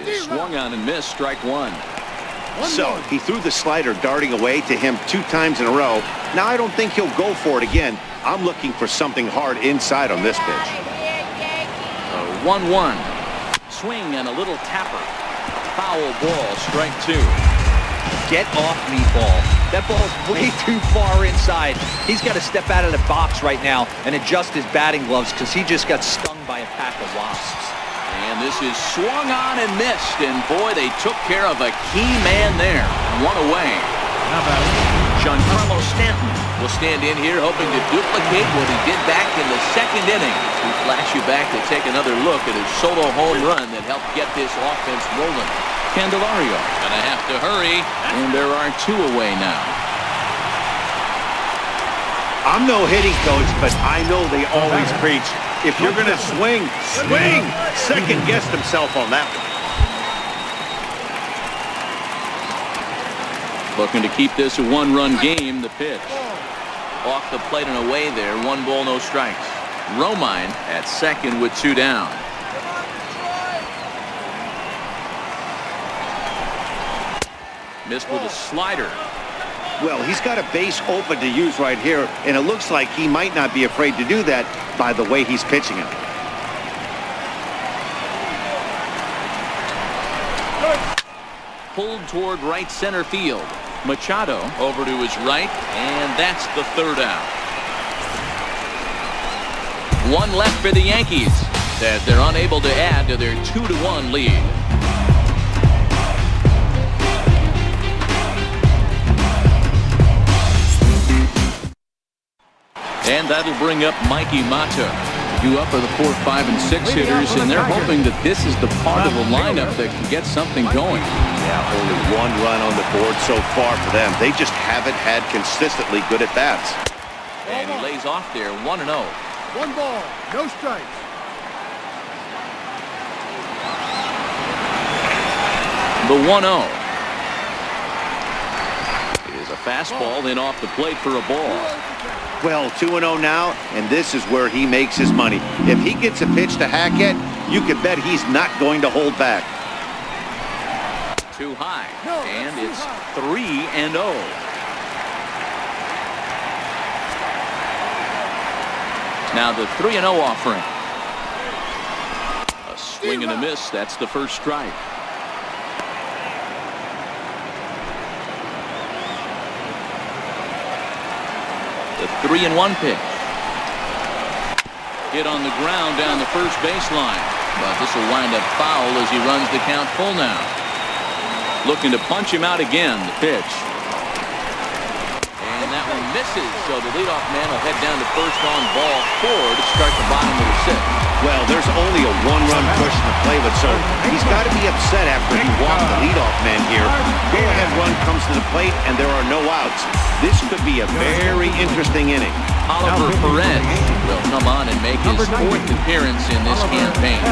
is swung on and missed, strike one. So he threw the slider darting away to him 2 times in a row. Now I don't think he'll go for it again. I'm looking for something hard inside on this pitch. 1-1. Swing and a little tapper. Foul ball, strike 2. Get off me, ball. That ball's way too far inside. He's got to step out of the box right now and adjust his batting gloves because he just got stung by a pack of wasps. And this is swung on and missed, and boy, they took care of a key man there. 1 away. Giancarlo Stanton will stand in here hoping to duplicate what he did back in the 2nd inning. We flash you back to take another look at his solo home run that helped get this offense rolling. Candelario gonna have to hurry, and there are 2 away now. I'm no hitting coach, but I know they always preach, if you're going to swing, swing! Second guessed himself on that one. Looking to keep this a 1-run game. The pitch off the plate and away there. 1 ball, no strikes. Romine at second with 2 down. Missed with a slider. Well, he's got a base open to use right here, and it looks like he might not be afraid to do that by the way he's pitching it. Pulled toward right center field. Machado over to his right, and that's the 3rd out. 1 left for the Yankees as they're unable to add to their 2-1 lead. And that'll bring up Mikey Mata. You up are the 4, 5, and 6 hitters, and they're hoping that this is the part of the lineup that can get something going. Yeah, only 1 run on the board so far for them. They just haven't had consistently good at-bats. And he lays off there, 1-0. 1 ball, no strikes. The 1-0 is a fastball, then off the plate for a ball. Well, 2-0 now, and this is where he makes his money. If he gets a pitch to Hackett, you can bet he's not going to hold back. Too high, and it's 3-0. Now the 3-0 offering. A swing and a miss. That's the first strike. The 3-1 pitch. Hit on the ground down the first baseline. But this will wind up foul as he runs the count full now. Looking to punch him out again, the pitch. And that one misses, so the leadoff man will head down to first on ball 4 to start the bottom of the 6th. Well, there's only a 1-run push in the play, but so he's got to be upset after he walked the leadoff man here. Go-ahead run comes to the plate, and there are no outs. This could be a very interesting inning. Oliver Perez will come on and make his 4th appearance in this campaign.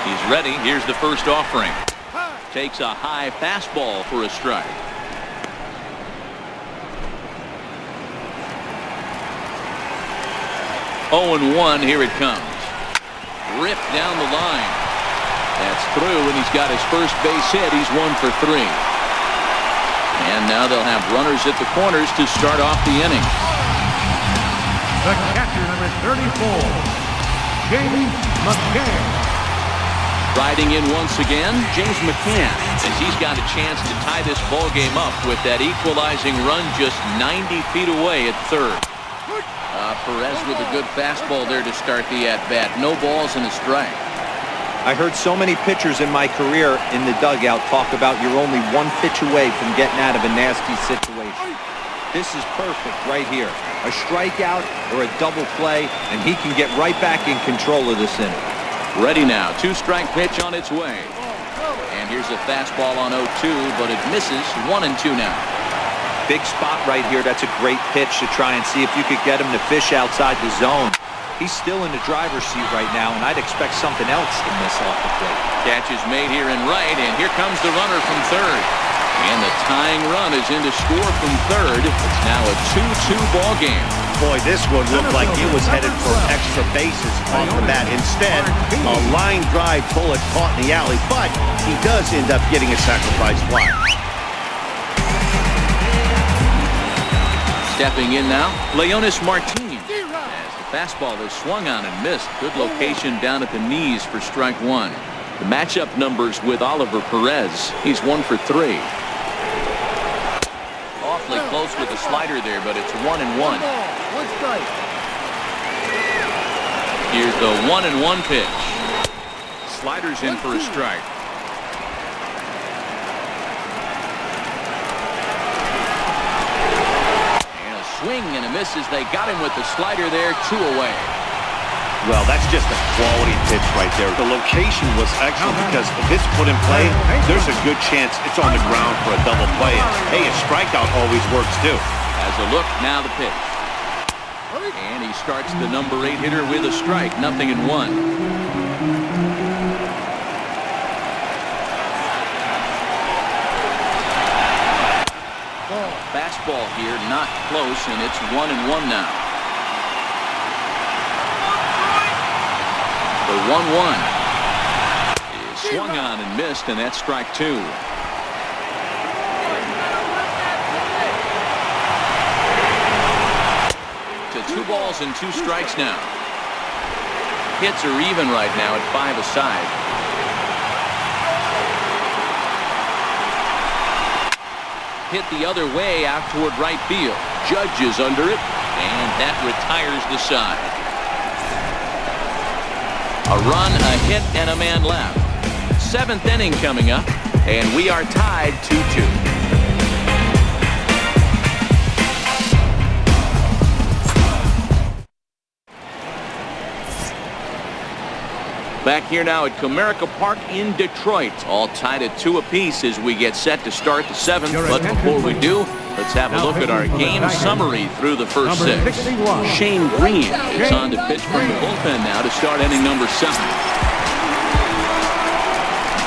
He's ready. Here's the first offering. Takes a high fastball for a strike. 0-1. Here it comes. Ripped down the line. That's through, and he's got his first base hit. He's 1 for 3. And now they'll have runners at the corners to start off the inning. The catcher, number 34, James McCann. Riding in once again, James McCann, as he's got a chance to tie this ball game up with that equalizing run just 90 feet away at third. Perez with a good fastball there to start the at-bat. No balls and a strike. I heard so many pitchers in my career in the dugout talk about you're only one pitch away from getting out of a nasty situation. This is perfect right here. A strikeout or a double play, and he can get right back in control of this inning. Ready now. 2-strike pitch on its way. And here's a fastball on 0-2, but it misses. 1-2 now. Big spot right here. That's a great pitch to try and see if you could get him to fish outside the zone. He's still in the driver's seat right now, and I'd expect something else to miss off the plate. Catch is made here in right, and here comes the runner from third. And the tying run is in to score from third. It's now a 2-2 ball game. Boy, this one looked like it was headed for extra bases off the bat. Instead, a line drive bullet caught in the alley, but he does end up getting a sacrifice fly. Stepping in now, Leonis Martinez. As the fastball is swung on and missed. Good location down at the knees for strike 1. The matchup numbers with Oliver Perez. He's 1 for 3. Awfully close with the slider there, but it's 1-1. One strike. Here's the 1-1 pitch. Slider's in for a strike. Swing and a miss as they got him with the slider there. 2 away. Well, that's just a quality pitch right there. The location was excellent because if it's put in play, there's a good chance it's on the ground for a double play. And, hey, a strikeout always works too. As a look, now the pitch. And he starts the number 8 hitter with a strike. 0-1. Fastball here, not close, and it's 1-1 now. The 1-1 is swung on and missed, and that's strike 2. To 2 balls and 2 strikes now. Hits are even right now at 5 aside. Hit the other way out toward right field. Judge is under it, and that retires the side. A run, a hit, and a man left. 7th inning coming up, and we are tied 2-2. Back here now at Comerica Park in Detroit. All tied at 2 apiece as we get set to start the 7th. But before we do, let's have a look at our game summary through the first 6. Shane Green is on to pitch from the bullpen now to start inning number 7.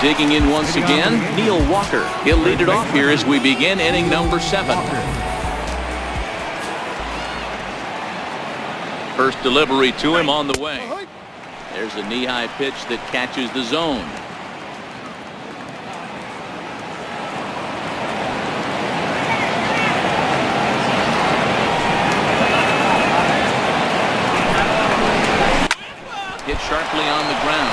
Digging in once again, Neil Walker. He'll lead it off here as we begin inning number 7. First delivery to him on the way. There's a knee-high pitch that catches the zone. Hit sharply on the ground.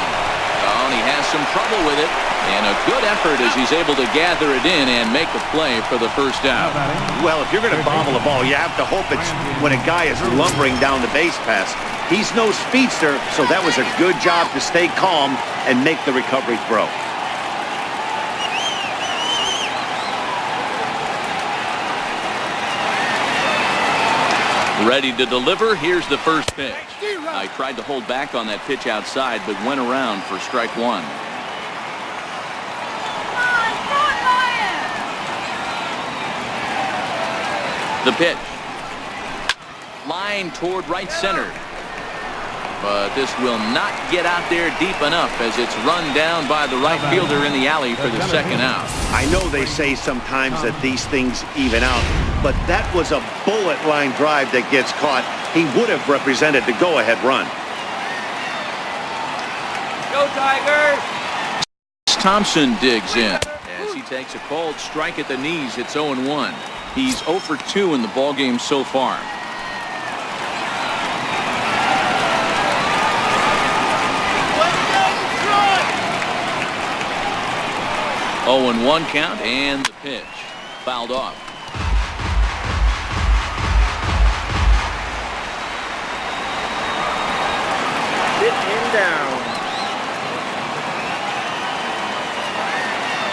Oh, and he has some trouble with it. And a good effort as he's able to gather it in and make a play for the first out. Well, if you're going to bobble a ball, you have to hope it's when a guy is lumbering down the base pass. He's no speedster, so that was a good job to stay calm and make the recovery throw. Ready to deliver. Here's the first pitch. I tried to hold back on that pitch outside, but went around for strike 1. The pitch. Line toward right center. but this will not get out there deep enough as it's run down by the right fielder in the alley for the second out. I know they say sometimes that these things even out, but that was a bullet line drive that gets caught. He would have represented the go-ahead run. Go Tigers! Thompson digs in as he takes a cold strike at the knees. It's 0-1. He's 0 for 2 in the ballgame so far. 0-1 count, and the pitch fouled off. Hit him down.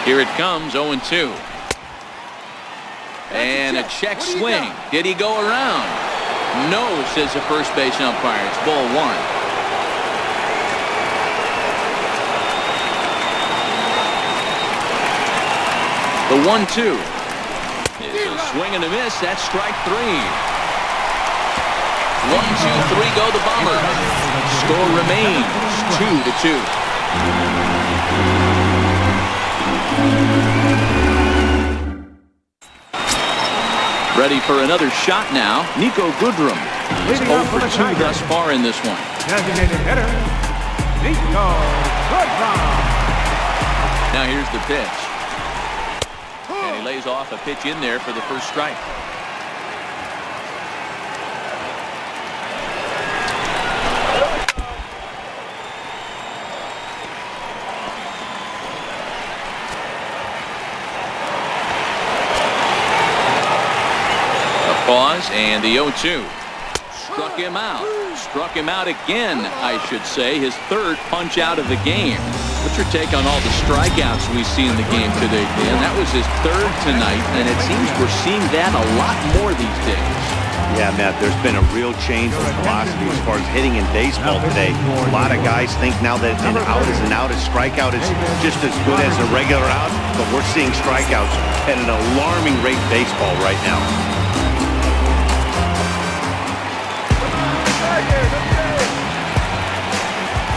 Here it comes, 0-2. And a check swing. Did he go around? No, says the first base umpire. It's ball 1. The 1-2 is a swing and a miss. That's strike 3. 1-2-3 go the Bombers. Score remains 2-2. Ready for another shot now. Nico Goodrum is 0 for 2 thus far in this one. Designated hitter, Nico Goodrum. Now here's the pitch. And he lays off a pitch in there for the first strike. Pause, and the 0-2. Struck him out. Struck him out again, I should say. His third punch out of the game. What's your take on all the strikeouts we see in the game today, Dan? That was his third tonight, and it seems we're seeing that a lot more these days. Yeah, Matt, there's been a real change in philosophy as far as hitting in baseball today. A lot of guys think now that an out is an out, a strikeout is just as good as a regular out, but we're seeing strikeouts at an alarming rate in baseball right now.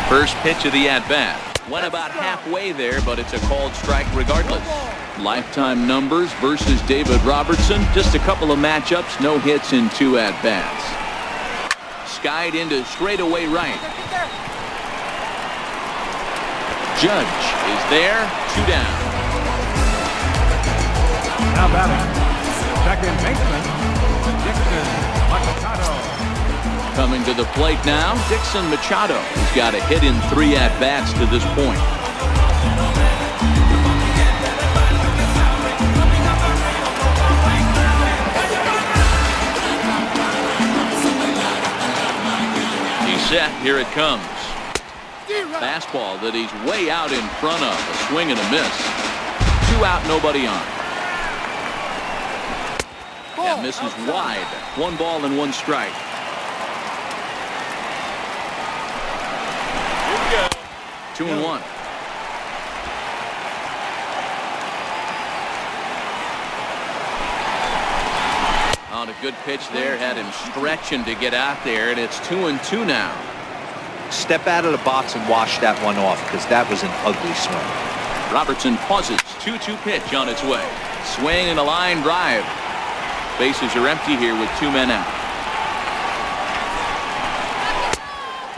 First pitch of the at-bat. Went about halfway there, but it's a called strike regardless. Lifetime numbers versus David Robertson. Just a couple of matchups, no hits in 2 at-bats. Skied into straightaway right. Judge is there, 2 down. Now batting, second baseman, Dixon Machado. Coming to the plate now, Dixon Machado. He's got a hit in 3 at-bats to this point. He's set. Here it comes. Fastball that he's way out in front of. A swing and a miss. 2 out, nobody on. That misses wide. 1 ball and 1 strike. 2-1. On a good pitch there, had him stretching to get out there, and it's 2-2 now. Step out of the box and wash that one off, because that was an ugly swing. Robertson pauses. 2-2 pitch on its way. Swing and a line drive. Bases are empty here with 2 men out.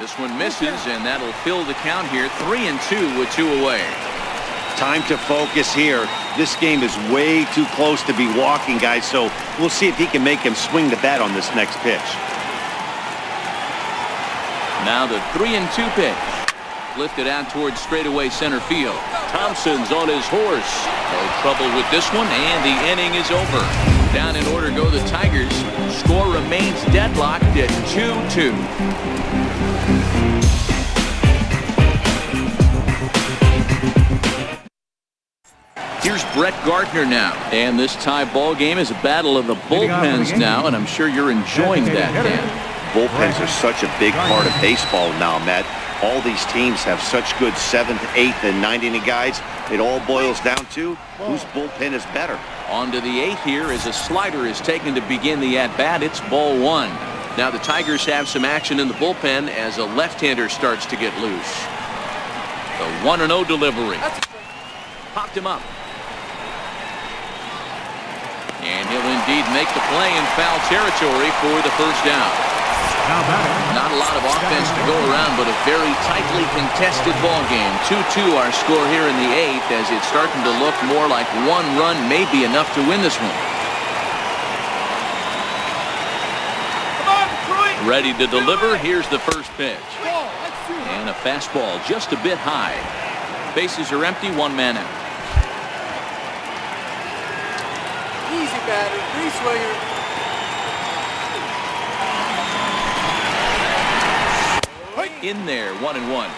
This one misses, and that'll fill the count here. 3-2 with 2 away. Time to focus here. This game is way too close to be walking, guys, so we'll see if he can make him swing the bat on this next pitch. Now the 3-2 pitch. Lifted out towards straightaway center field. Thompson's on his horse. No trouble with this one, and the inning is over. Down in order go the Tigers. Score remains deadlocked at 2-2. Here's Brett Gardner now. And this tie ball game is a battle of the bullpens now, and I'm sure you're enjoying that, Dan. Bullpens are such a big part of baseball now, Matt. All these teams have such good 7th, 8th, and 9th inning guys. It all boils down to whose bullpen is better. On to the 8th here as a slider is taken to begin the at-bat. It's ball 1. Now the Tigers have some action in the bullpen as a left-hander starts to get loose. The 1-0 delivery. Popped him up. And he'll indeed make the play in foul territory for the first down. Now batting. Not a lot of offense to go around, but a very tightly contested ball game. 2-2 our score here in the 8th, as it's starting to look more like one run may be enough to win this one. Ready to deliver. Here's the first pitch. And a fastball just a bit high. Bases are empty, one man out. Easy batter, free swinger. In there, 1-1.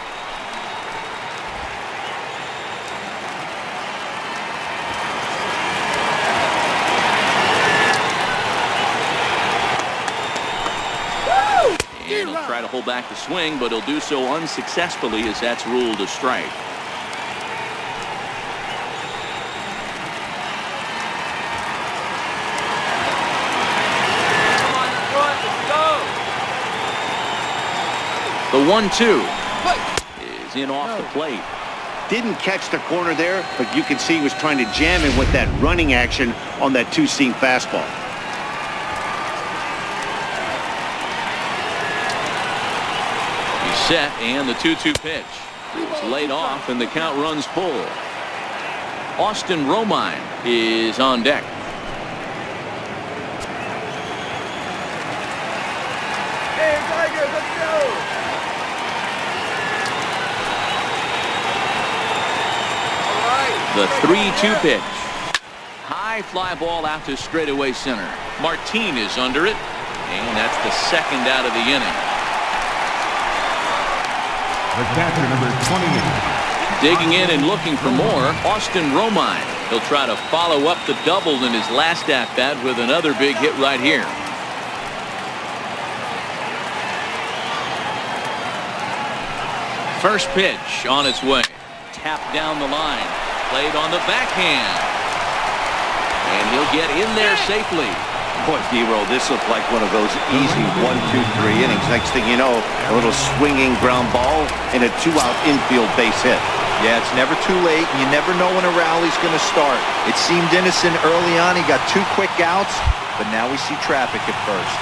And he'll try to hold back the swing, but he'll do so unsuccessfully as that's ruled a strike. The 1-2 is in off the plate. Didn't catch the corner there, but you can see he was trying to jam him with that running action on that two-seam fastball. He's set, and the 2-2 pitch is laid off, and the count runs full. Austin Romine is on deck. Hey, Tigers, let's go! The 3-2 pitch. High fly ball out to straightaway center. Martin is under it, and that's the second out of the inning. The catcher, number 28. Digging in and looking for more, Austin Romine. He'll try to follow up the double in his last at-bat with another big hit right here. First pitch on its way. Tapped down the line. Played on the backhand. And he'll get in there safely. Boy, D-Roll, this looked like one of those easy 1, 2, 3 innings. Next thing you know, a little swinging ground ball and a 2-out infield base hit. Yeah, it's never too late. You never know when a rally's going to start. It seemed innocent early on. He got 2 quick outs, but now we see traffic at first.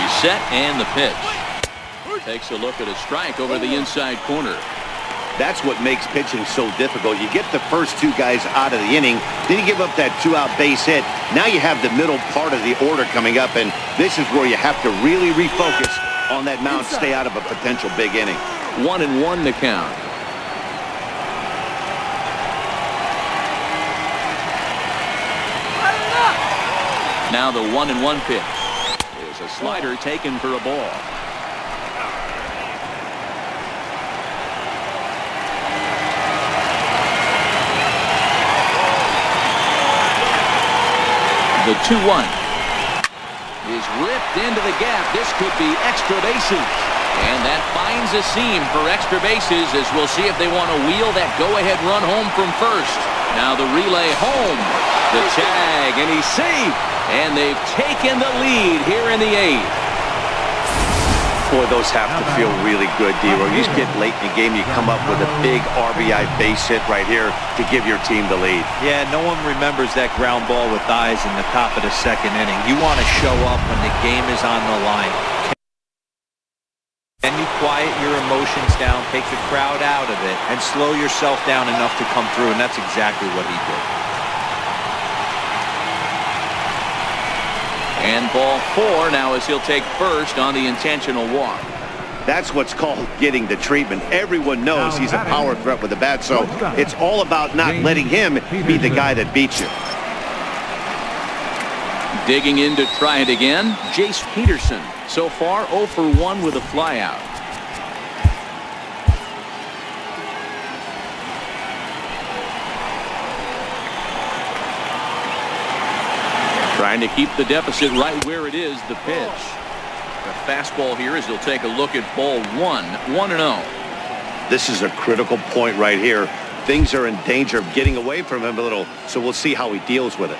He's set, and the pitch. Takes a look at a strike over the inside corner. That's what makes pitching so difficult. You get the first 2 guys out of the inning, then you give up that 2-out base hit. Now you have the middle part of the order coming up, and this is where you have to really refocus on that mound, stay out of a potential big inning. 1-1 the count. Now the 1-1 pitch is a slider taken for a ball. The 2-1 is ripped into the gap. This could be extra bases. And that finds a seam for extra bases, as we'll see if they want to wheel that go-ahead run home from first. Now the relay home. The tag, and he's safe. And they've taken the lead here in the 8th. Boy, those have to feel really good, D-Roll. You just get late in the game, you come up with a big RBI base hit right here to give your team the lead. Yeah, no one remembers that ground ball with eyes in the top of the 2nd inning. You want to show up when the game is on the line. Can you quiet your emotions down, take the crowd out of it, and slow yourself down enough to come through, and that's exactly what he did. And ball 4 now, as he'll take first on the intentional walk. That's what's called getting the treatment. Everyone knows he's a power threat with the bat, so it's all about not letting him be the guy that beats you. Digging in to try it again, Jace Peterson. So far 0 for 1 with a flyout. Trying to keep the deficit right where it is, the pitch. The fastball here, as he'll take a look at ball 1, 1-0. This is a critical point right here. Things are in danger of getting away from him a little, so we'll see how he deals with it.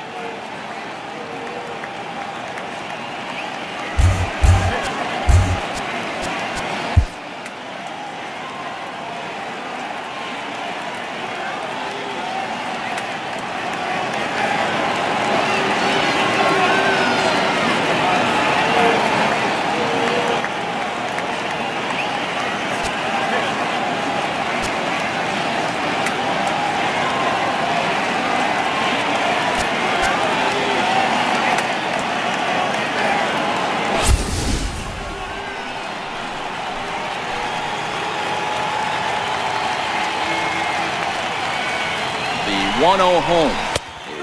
1-0 home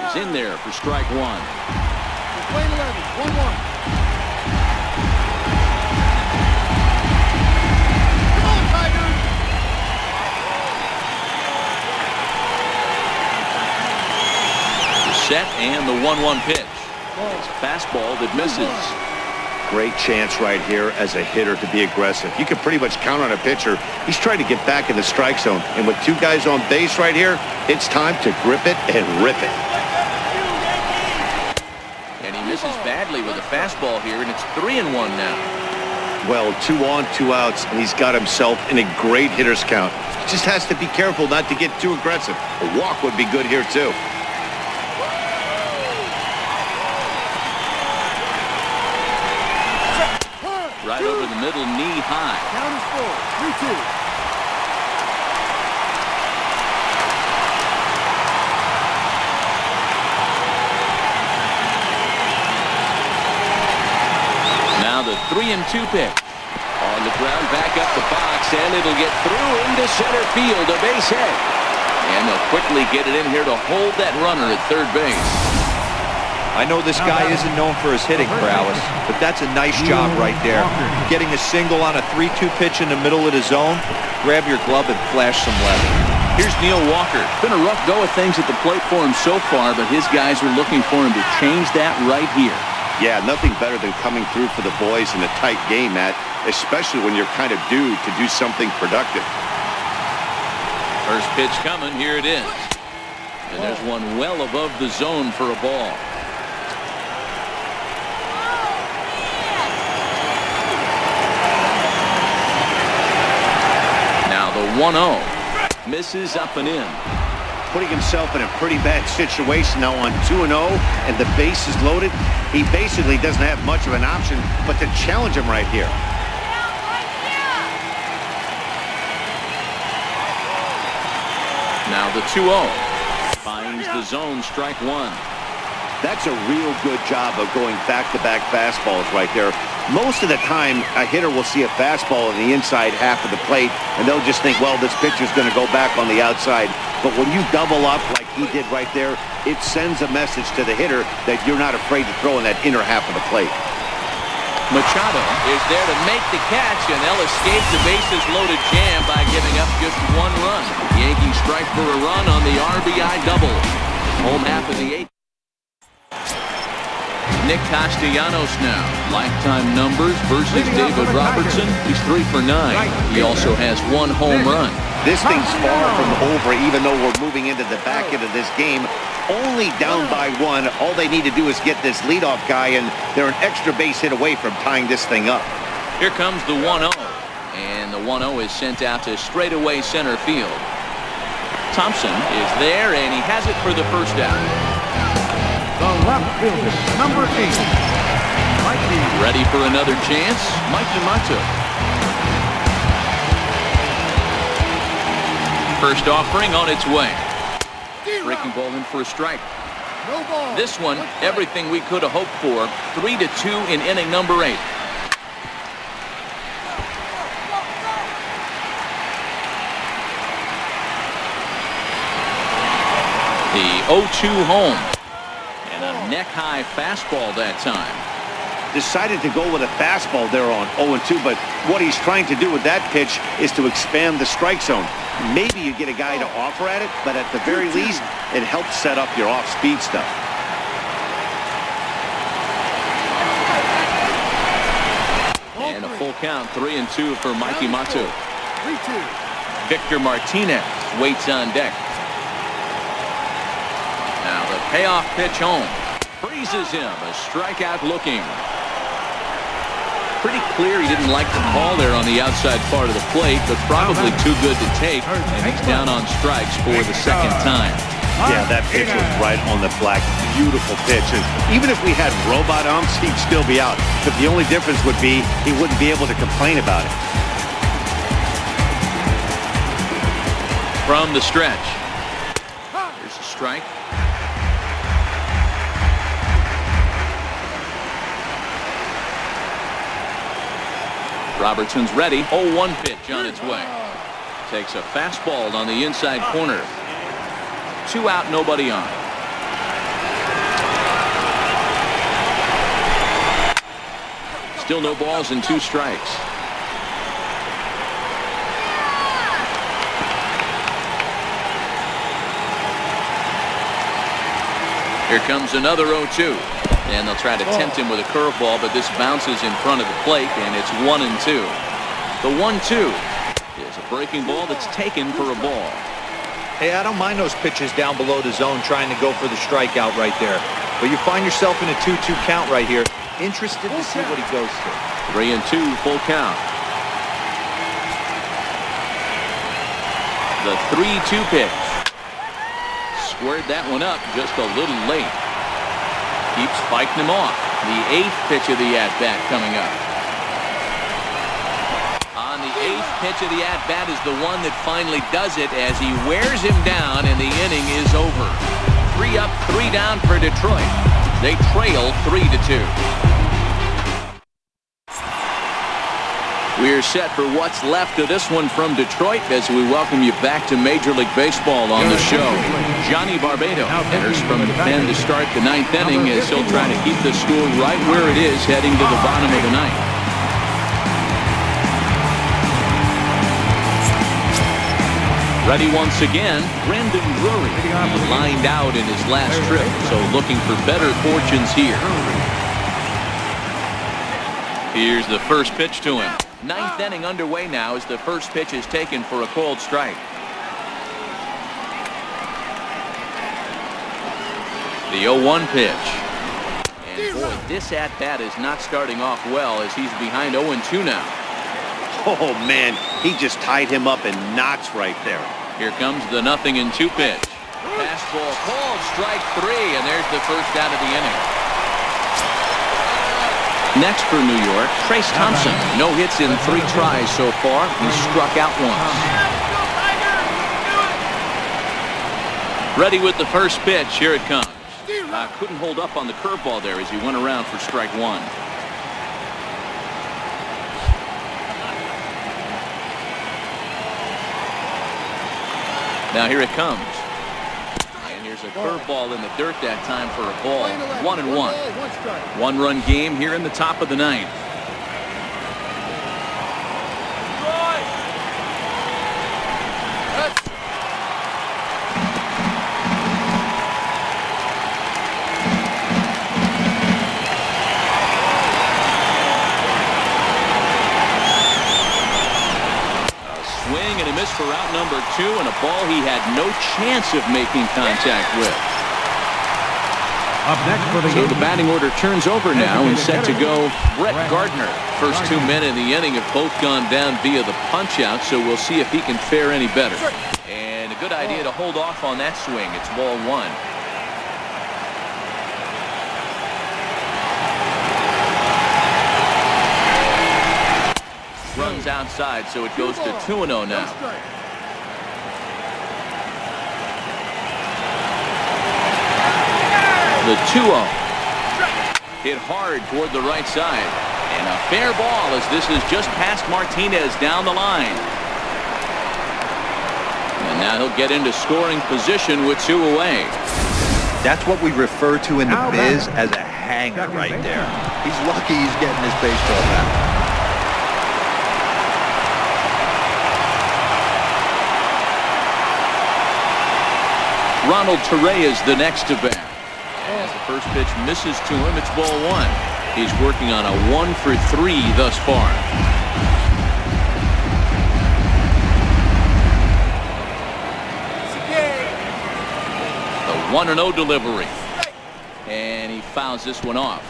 is in there for strike one. Play 11, 1-1. Come on, Tigers! The set and the 1-1 pitch. It's a fastball that misses. Great chance right here as a hitter to be aggressive. You can pretty much count on a pitcher. He's trying to get back in the strike zone. And with two guys on base right here, it's time to grip it and rip it. And he misses badly with a fastball here, and it's 3-1 now. Well, 2 on, 2 outs, and he's got himself in a great hitter's count. He just has to be careful not to get too aggressive. A walk would be good here, too. Right over the middle, knee high. Count is 4, 3-2. Now the 3-2 pitch. On the ground, back up the box, and it'll get through into center field, a base hit. And they'll quickly get it in here to hold that runner at third base. I know this guy isn't known for his hitting prowess, but that's a nice job right there. Getting a single on a 3-2 pitch in the middle of the zone. Grab your glove and flash some leather. Here's Neil Walker. It's been a rough go of things at the plate for him so far, but his guys are looking for him to change that right here. Yeah, nothing better than coming through for the boys in a tight game, Matt, especially when you're kind of due to do something productive. First pitch coming. Here it is. And there's one well above the zone for a ball. Now the 1-0 misses up and in. Putting himself in a pretty bad situation now on 2-0, and the base is loaded. He basically doesn't have much of an option but to challenge him right here. Now the 2-0 finds the zone, strike one. That's a real good job of going back-to-back fastballs right there. Most of the time, a hitter will see a fastball in the inside half of the plate, and they'll just think, well, this pitcher's going to go back on the outside. But when you double up like he did right there, it sends a message to the hitter that you're not afraid to throw in that inner half of the plate. Machado is there to make the catch, and they'll escape the bases-loaded jam by giving up just one run. Yankees strike for a run on the RBI double. Home half of the 8th. Nick Castellanos now. Lifetime numbers versus David Robertson. He's 3 for 9. He also has 1 home run. This thing's far from over, even though we're moving into the back end of this game. Only down by 1. All they need to do is get this leadoff guy, and they're an extra base hit away from tying this thing up. Here comes the 1-0. And the 1-0 is sent out to straightaway center field. Thompson is there, and he has it for the first out. The left fielder, number 8, Mikey. Ready for another chance, Mikey Mato. First offering on its way. Breaking ball in for a strike. No ball. This one, everything we could have hoped for. 3-2 in inning number 8. The 0-2 home. Neck-high fastball that time. Decided to go with a fastball there on 0-2, but what he's trying to do with that pitch is to expand the strike zone. Maybe you get a guy to offer at it, but at the very least, it helps set up your off-speed stuff. And a full count, 3-2 for Mikey Mato. 3-2. Victor Martinez waits on deck. Now the payoff pitch home. Freezes him, a strikeout looking. Pretty clear he didn't like the call there on the outside part of the plate, but probably too good to take, and he's down on strikes for the second time. Yeah, that pitch was right on the black. Beautiful pitch. And even if we had robot umps, he'd still be out. But the only difference would be he wouldn't be able to complain about it. From the stretch. Here's a strike. Robertson's ready. 0-1 pitch on its way. Takes a fastball on the inside corner. 2 out, nobody on. Still no balls and 2 strikes. Here comes another 0-2. And they'll try to tempt him with a curveball, but this bounces in front of the plate, and it's 1-2. The 1-2 is a breaking ball that's taken for a ball. Hey, I don't mind those pitches down below the zone trying to go for the strikeout right there. But you find yourself in a 2-2 count right here. Interested to see what he goes to. 3-2, full count. The 3-2 pitch. Squared that one up just a little late. Keeps fighting him off. The 8th pitch of the at-bat coming up. On the 8th pitch of the at-bat is the one that finally does it as he wears him down, and the inning is over. 3 up, 3 down for Detroit. They trail 3-2. We're set for what's left of this one from Detroit as we welcome you back to Major League Baseball on the show. Johnny Barbado enters from the pen to start the 9th inning as he'll try to keep the score right where it is heading to the bottom of the 9th. Ready once again, Brandon Drury. He lined out in his last trip, so looking for better fortunes here. Here's the first pitch to him. 9th inning underway now as the first pitch is taken for a called strike. The 0-1 pitch. And boy, this at-bat is not starting off well as he's behind 0-2 now. Oh, man, he just tied him up in knots right there. Here comes the 0-2 pitch. Fastball called, strike 3, and there's the first out of the inning. Next for New York, Trace Thompson. No hits in 3 tries so far. He struck out once. Ready with the first pitch. Here it comes. Couldn't hold up on the curveball there as he went around for strike 1. Now here it comes. And here's a curveball in the dirt that time for a ball. 1-1. 1-run game here in the top of the 9th. For out number 2 and a ball he had no chance of making contact with. Up next for the So the batting order turns over now and set to go Brett Gardner. First 2 men in the inning have both gone down via the punch out, so we'll see if he can fare any better. And a good idea to hold off on that swing. It's ball 1. Runs outside, so it goes to 2-0 now. The 2-0. Hit hard toward the right side. And a fair ball as this is just past Martinez down the line. And now he'll get into scoring position with 2 away. That's what we refer to in the biz as a hanger right there. He's lucky he's getting his baseball back. Ronald Torre is the next to bat. As the first pitch misses to him, it's ball 1. He's working on a 1 for 3 thus far. The 1-0 delivery. And he fouls this one off.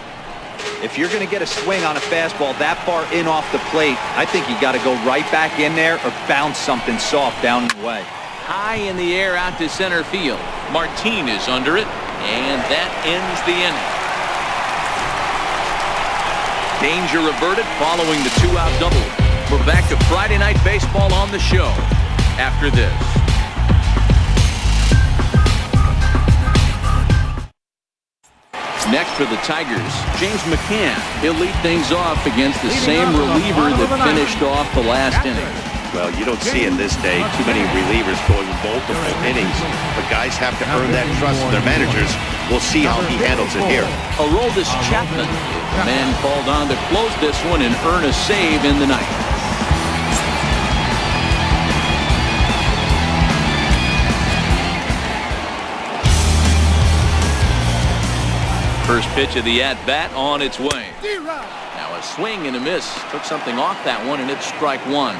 If you're going to get a swing on a fastball that far in off the plate, I think you got to go right back in there or bounce something soft down the way. High in the air out to center field. Martin is under it, and that ends the inning. Danger averted following the 2-out double. We're back to Friday Night Baseball on the show after this. Next for the Tigers, James McCann. He'll lead things off against the same reliever that finished off the last inning. Well, you don't see in this day too many relievers going multiple innings, but guys have to earn that trust from their managers. We'll see how he handles it here. Aroldis Chapman, the man called on to close this one and earn a save in the ninth. First pitch of the at-bat on its way. Now a swing and a miss. Took something off that one, and it's strike one.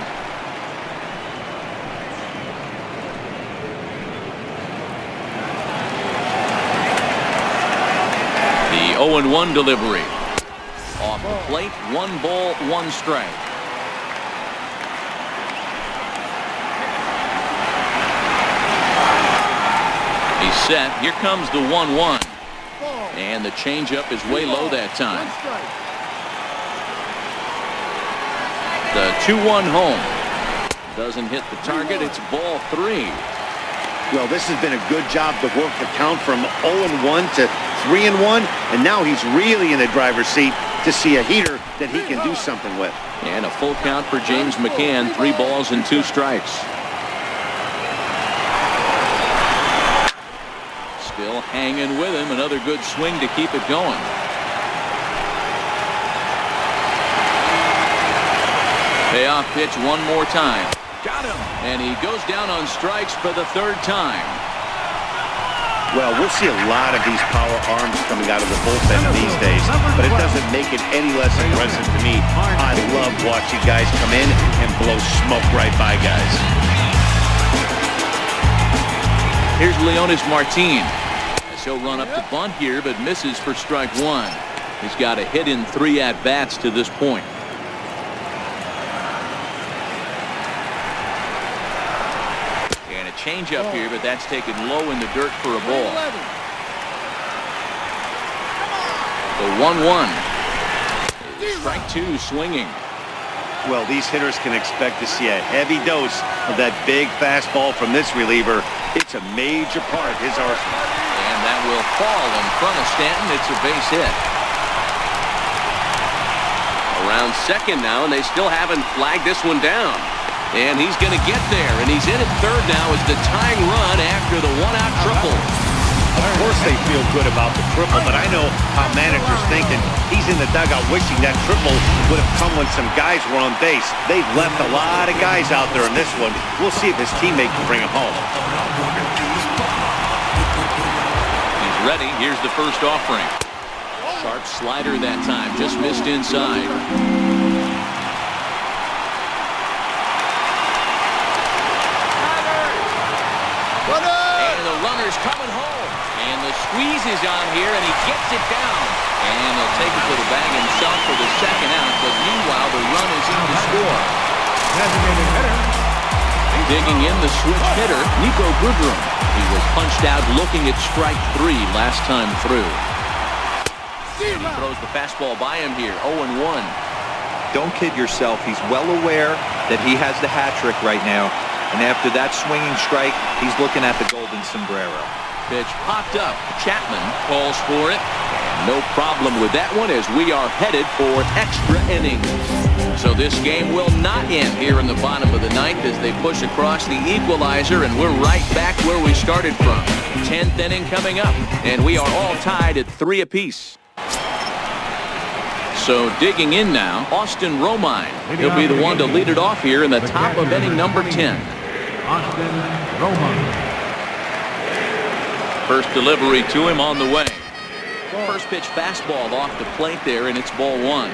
The 0-1 delivery. Off the plate, 1 ball, 1 strike. He's set. Here comes the 1-1. And the changeup is way low that time. The 2-1 home. Doesn't hit the target. It's ball 3. Well, this has been a good job to work the count from 0-1 to 3-1, and now he's really in the driver's seat to see a heater that he can do something with. And a full count for James McCann. 3 balls and 2 strikes. Still hanging with him. Another good swing to keep it going. Payoff pitch one more time. Got him. And he goes down on strikes for the 3rd time. Well, we'll see a lot of these power arms coming out of the bullpen these days, but it doesn't make it any less impressive to me. I love watching guys come in and blow smoke right by guys. Here's Leonis Martin. As he'll run up the bunt here, but misses for strike 1. He's got a hit in 3 at-bats to this point. Change up here, but that's taken low in the dirt for a ball. The 1-1. Strike 2 swinging. Well, these hitters can expect to see a heavy dose of that big fastball from this reliever. It's a major part of his arsenal. And that will fall in front of Stanton. It's a base hit. Around second now, and they still haven't flagged this one down. And he's going to get there, and he's in at third now as the tying run after the 1-out triple. Of course they feel good about the triple, but I know how managers thinking. He's in the dugout wishing that triple would have come when some guys were on base. They've left a lot of guys out there in this one. We'll see if his teammate can bring him home. He's ready. Here's the first offering. Sharp slider that time, just missed inside. And the runner's coming home. And the squeeze is on here, and he gets it down. And he'll take it to the bag himself for the 2nd out. But meanwhile, the run is in to score. Designated hitter. Digging in the switch hitter, Nico Goodrum. He was punched out looking at strike 3 last time through. And he throws the fastball by him here, 0-1. Don't kid yourself. He's well aware that he has the hat trick right now. And after that swinging strike, he's looking at the golden sombrero. Pitch popped up. Chapman calls for it. And no problem with that one as we are headed for extra innings. So this game will not end here in the bottom of the 9th as they push across the equalizer, and we're right back where we started from. 10th inning coming up, and we are all tied at 3 apiece. So digging in now, Austin Romine. He'll be the one to lead it off here in the top of inning number 10. Austin Romine. First delivery to him on the way. First pitch fastball off the plate there, and it's ball 1.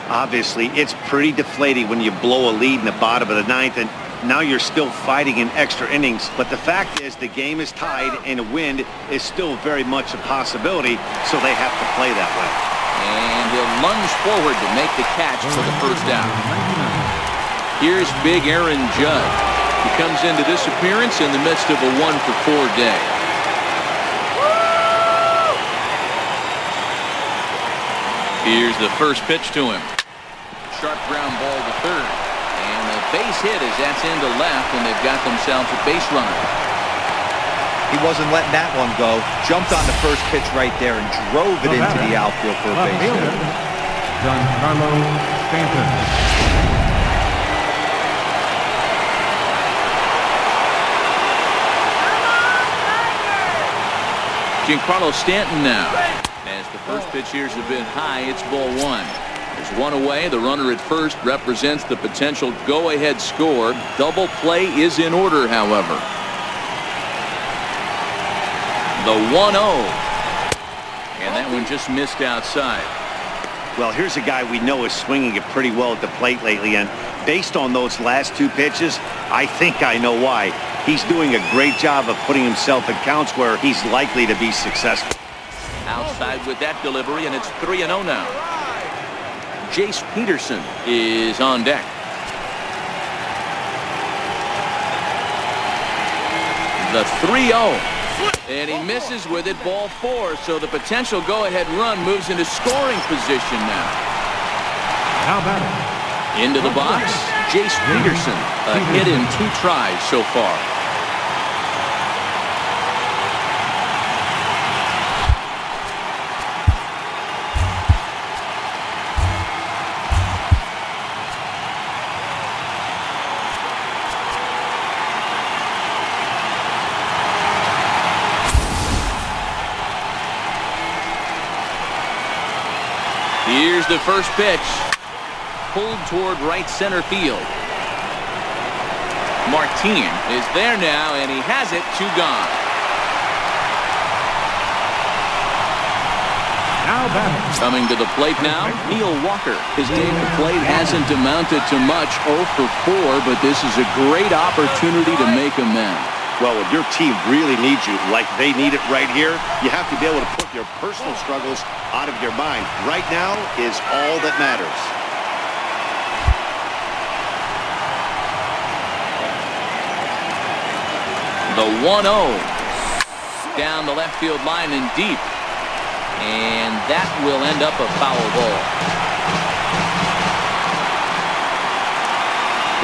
Obviously, it's pretty deflating when you blow a lead in the bottom of the 9th, and now you're still fighting in extra innings. But the fact is the game is tied, and a win is still very much a possibility, so they have to play that way. And he'll lunge forward to make the catch for the first out. Here's big Aaron Judge. He comes into this appearance in the midst of a 1-for-4 day. Here's the first pitch to him. Sharp ground ball to third. And the base hit as that's into left, and they've got themselves a base runner. He wasn't letting that one go. Jumped on the first pitch right there and drove it into the outfield for a base hit. Giancarlo Stanton. Giancarlo Stanton now. As the first pitch here is a bit high, it's ball one. There's one away. The runner at first represents the potential go-ahead score. Double play is in order, however. The 1-0. And that one just missed outside. Well, here's a guy we know is swinging it pretty well at the plate lately, and based on those last two pitches, I think I know why. He's doing a great job of putting himself in counts where he's likely to be successful. Outside with that delivery, and it's 3-0 now. Jace Peterson is on deck. The 3-0. And he misses with it, ball four. So the potential go-ahead run moves into scoring position now. Now batting. Into the box, Jace Peterson. A hit in 2 tries so far. Here's the first pitch. Pulled toward right center field. Martin is there now, and he has it. 2 gone. Now batting. Coming to the plate now, Neil Walker. His game of plate hasn't amounted to much, 0 for 4, but this is a great opportunity to make amends. Well, when your team really needs you, like they need it right here, you have to be able to put your personal struggles out of your mind. Right now is all that matters. The 1-0. Down the left field line and deep. And that will end up a foul ball.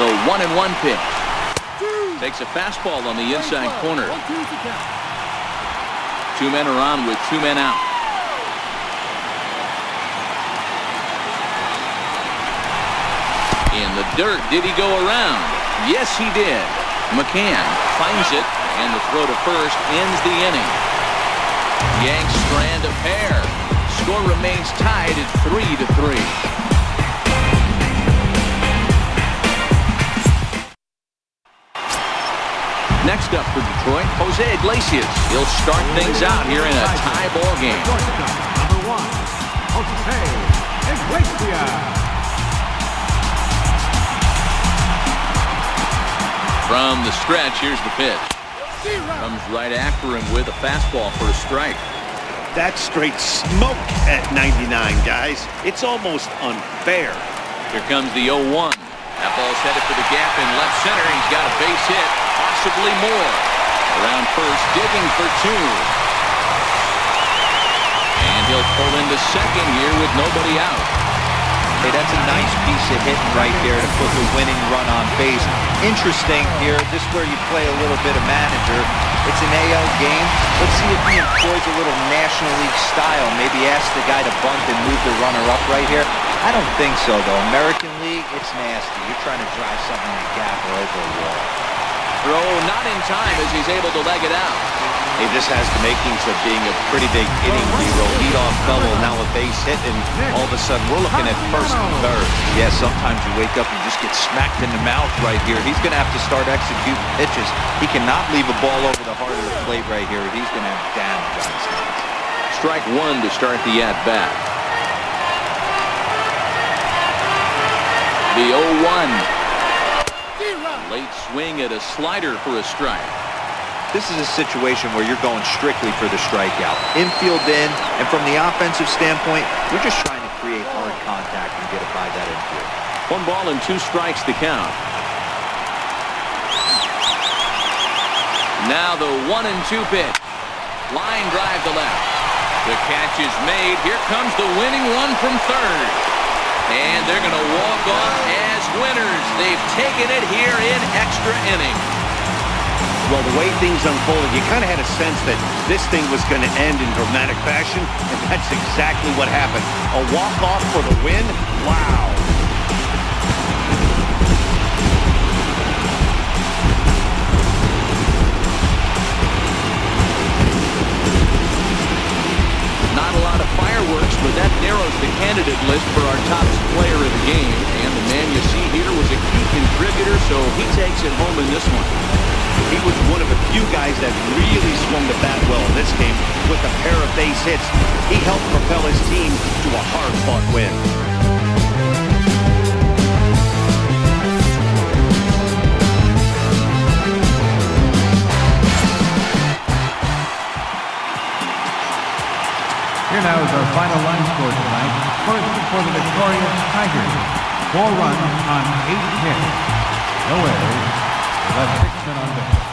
The 1-1 pitch. Takes a fastball on the inside corner. 2 men are on with 2 men out. In the dirt, did he go around? Yes, he did. McCann finds it, and the throw to first ends the inning. Yanks strand a pair. Score remains tied at 3-3. Next up for Detroit, Jose Iglesias. He'll start things out here in a tie ball game. Number 1, Jose Iglesias. From the stretch, here's the pitch. Comes right after him with a fastball for a strike. That's straight smoke at 99, guys. It's almost unfair. Here comes the 0-1. That ball's headed for the gap in left center. He's got a base hit, possibly more. Around first, digging for 2. And he'll pull into second here with nobody out. Hey, that's a nice piece of hitting right there to put the winning run on base. Interesting here, this is where you play a little bit of manager. It's an AL game. Let's see if he employs a little National League style. Maybe ask the guy to bunt and move the runner up right here. I don't think so, though. American League, it's nasty. You're trying to drive something in the gap or over a wall. Throw not in time as he's able to leg it out. Hey, this has the makings of being a pretty big inning hero. Lead-off double, now a base hit, and all of a sudden we're looking at first and third. Yeah, sometimes you wake up and just get smacked in the mouth right here. He's going to have to start executing pitches. He cannot leave a ball over the heart of the plate right here. He's going to have damage on his hands. Strike 1 to start the at-bat. The 0-1. Late swing at a slider for a strike. This is a situation where you're going strictly for the strikeout. Infield in, and from the offensive standpoint, you're just trying to create hard contact and get it by that infield. 1 ball and 2 strikes to count. Now the 1-2 pitch. Line drive to left. The catch is made. Here comes the winning run from third. And they're going to walk off as winners. They've taken it here in extra innings. Well, the way things unfolded, you kind of had a sense that this thing was going to end in dramatic fashion, and that's exactly what happened. A walk-off for the win? Wow. game, and the man you see here was a key contributor, so he takes it home in this one. He was one of the few guys that really swung the bat well in this game with a pair of base hits. He helped propel his team to a hard-fought win. Here now is our final line score tonight. First for the victorious Tigers. 4 runs on 8 hits. No errors. Left 6 men on base.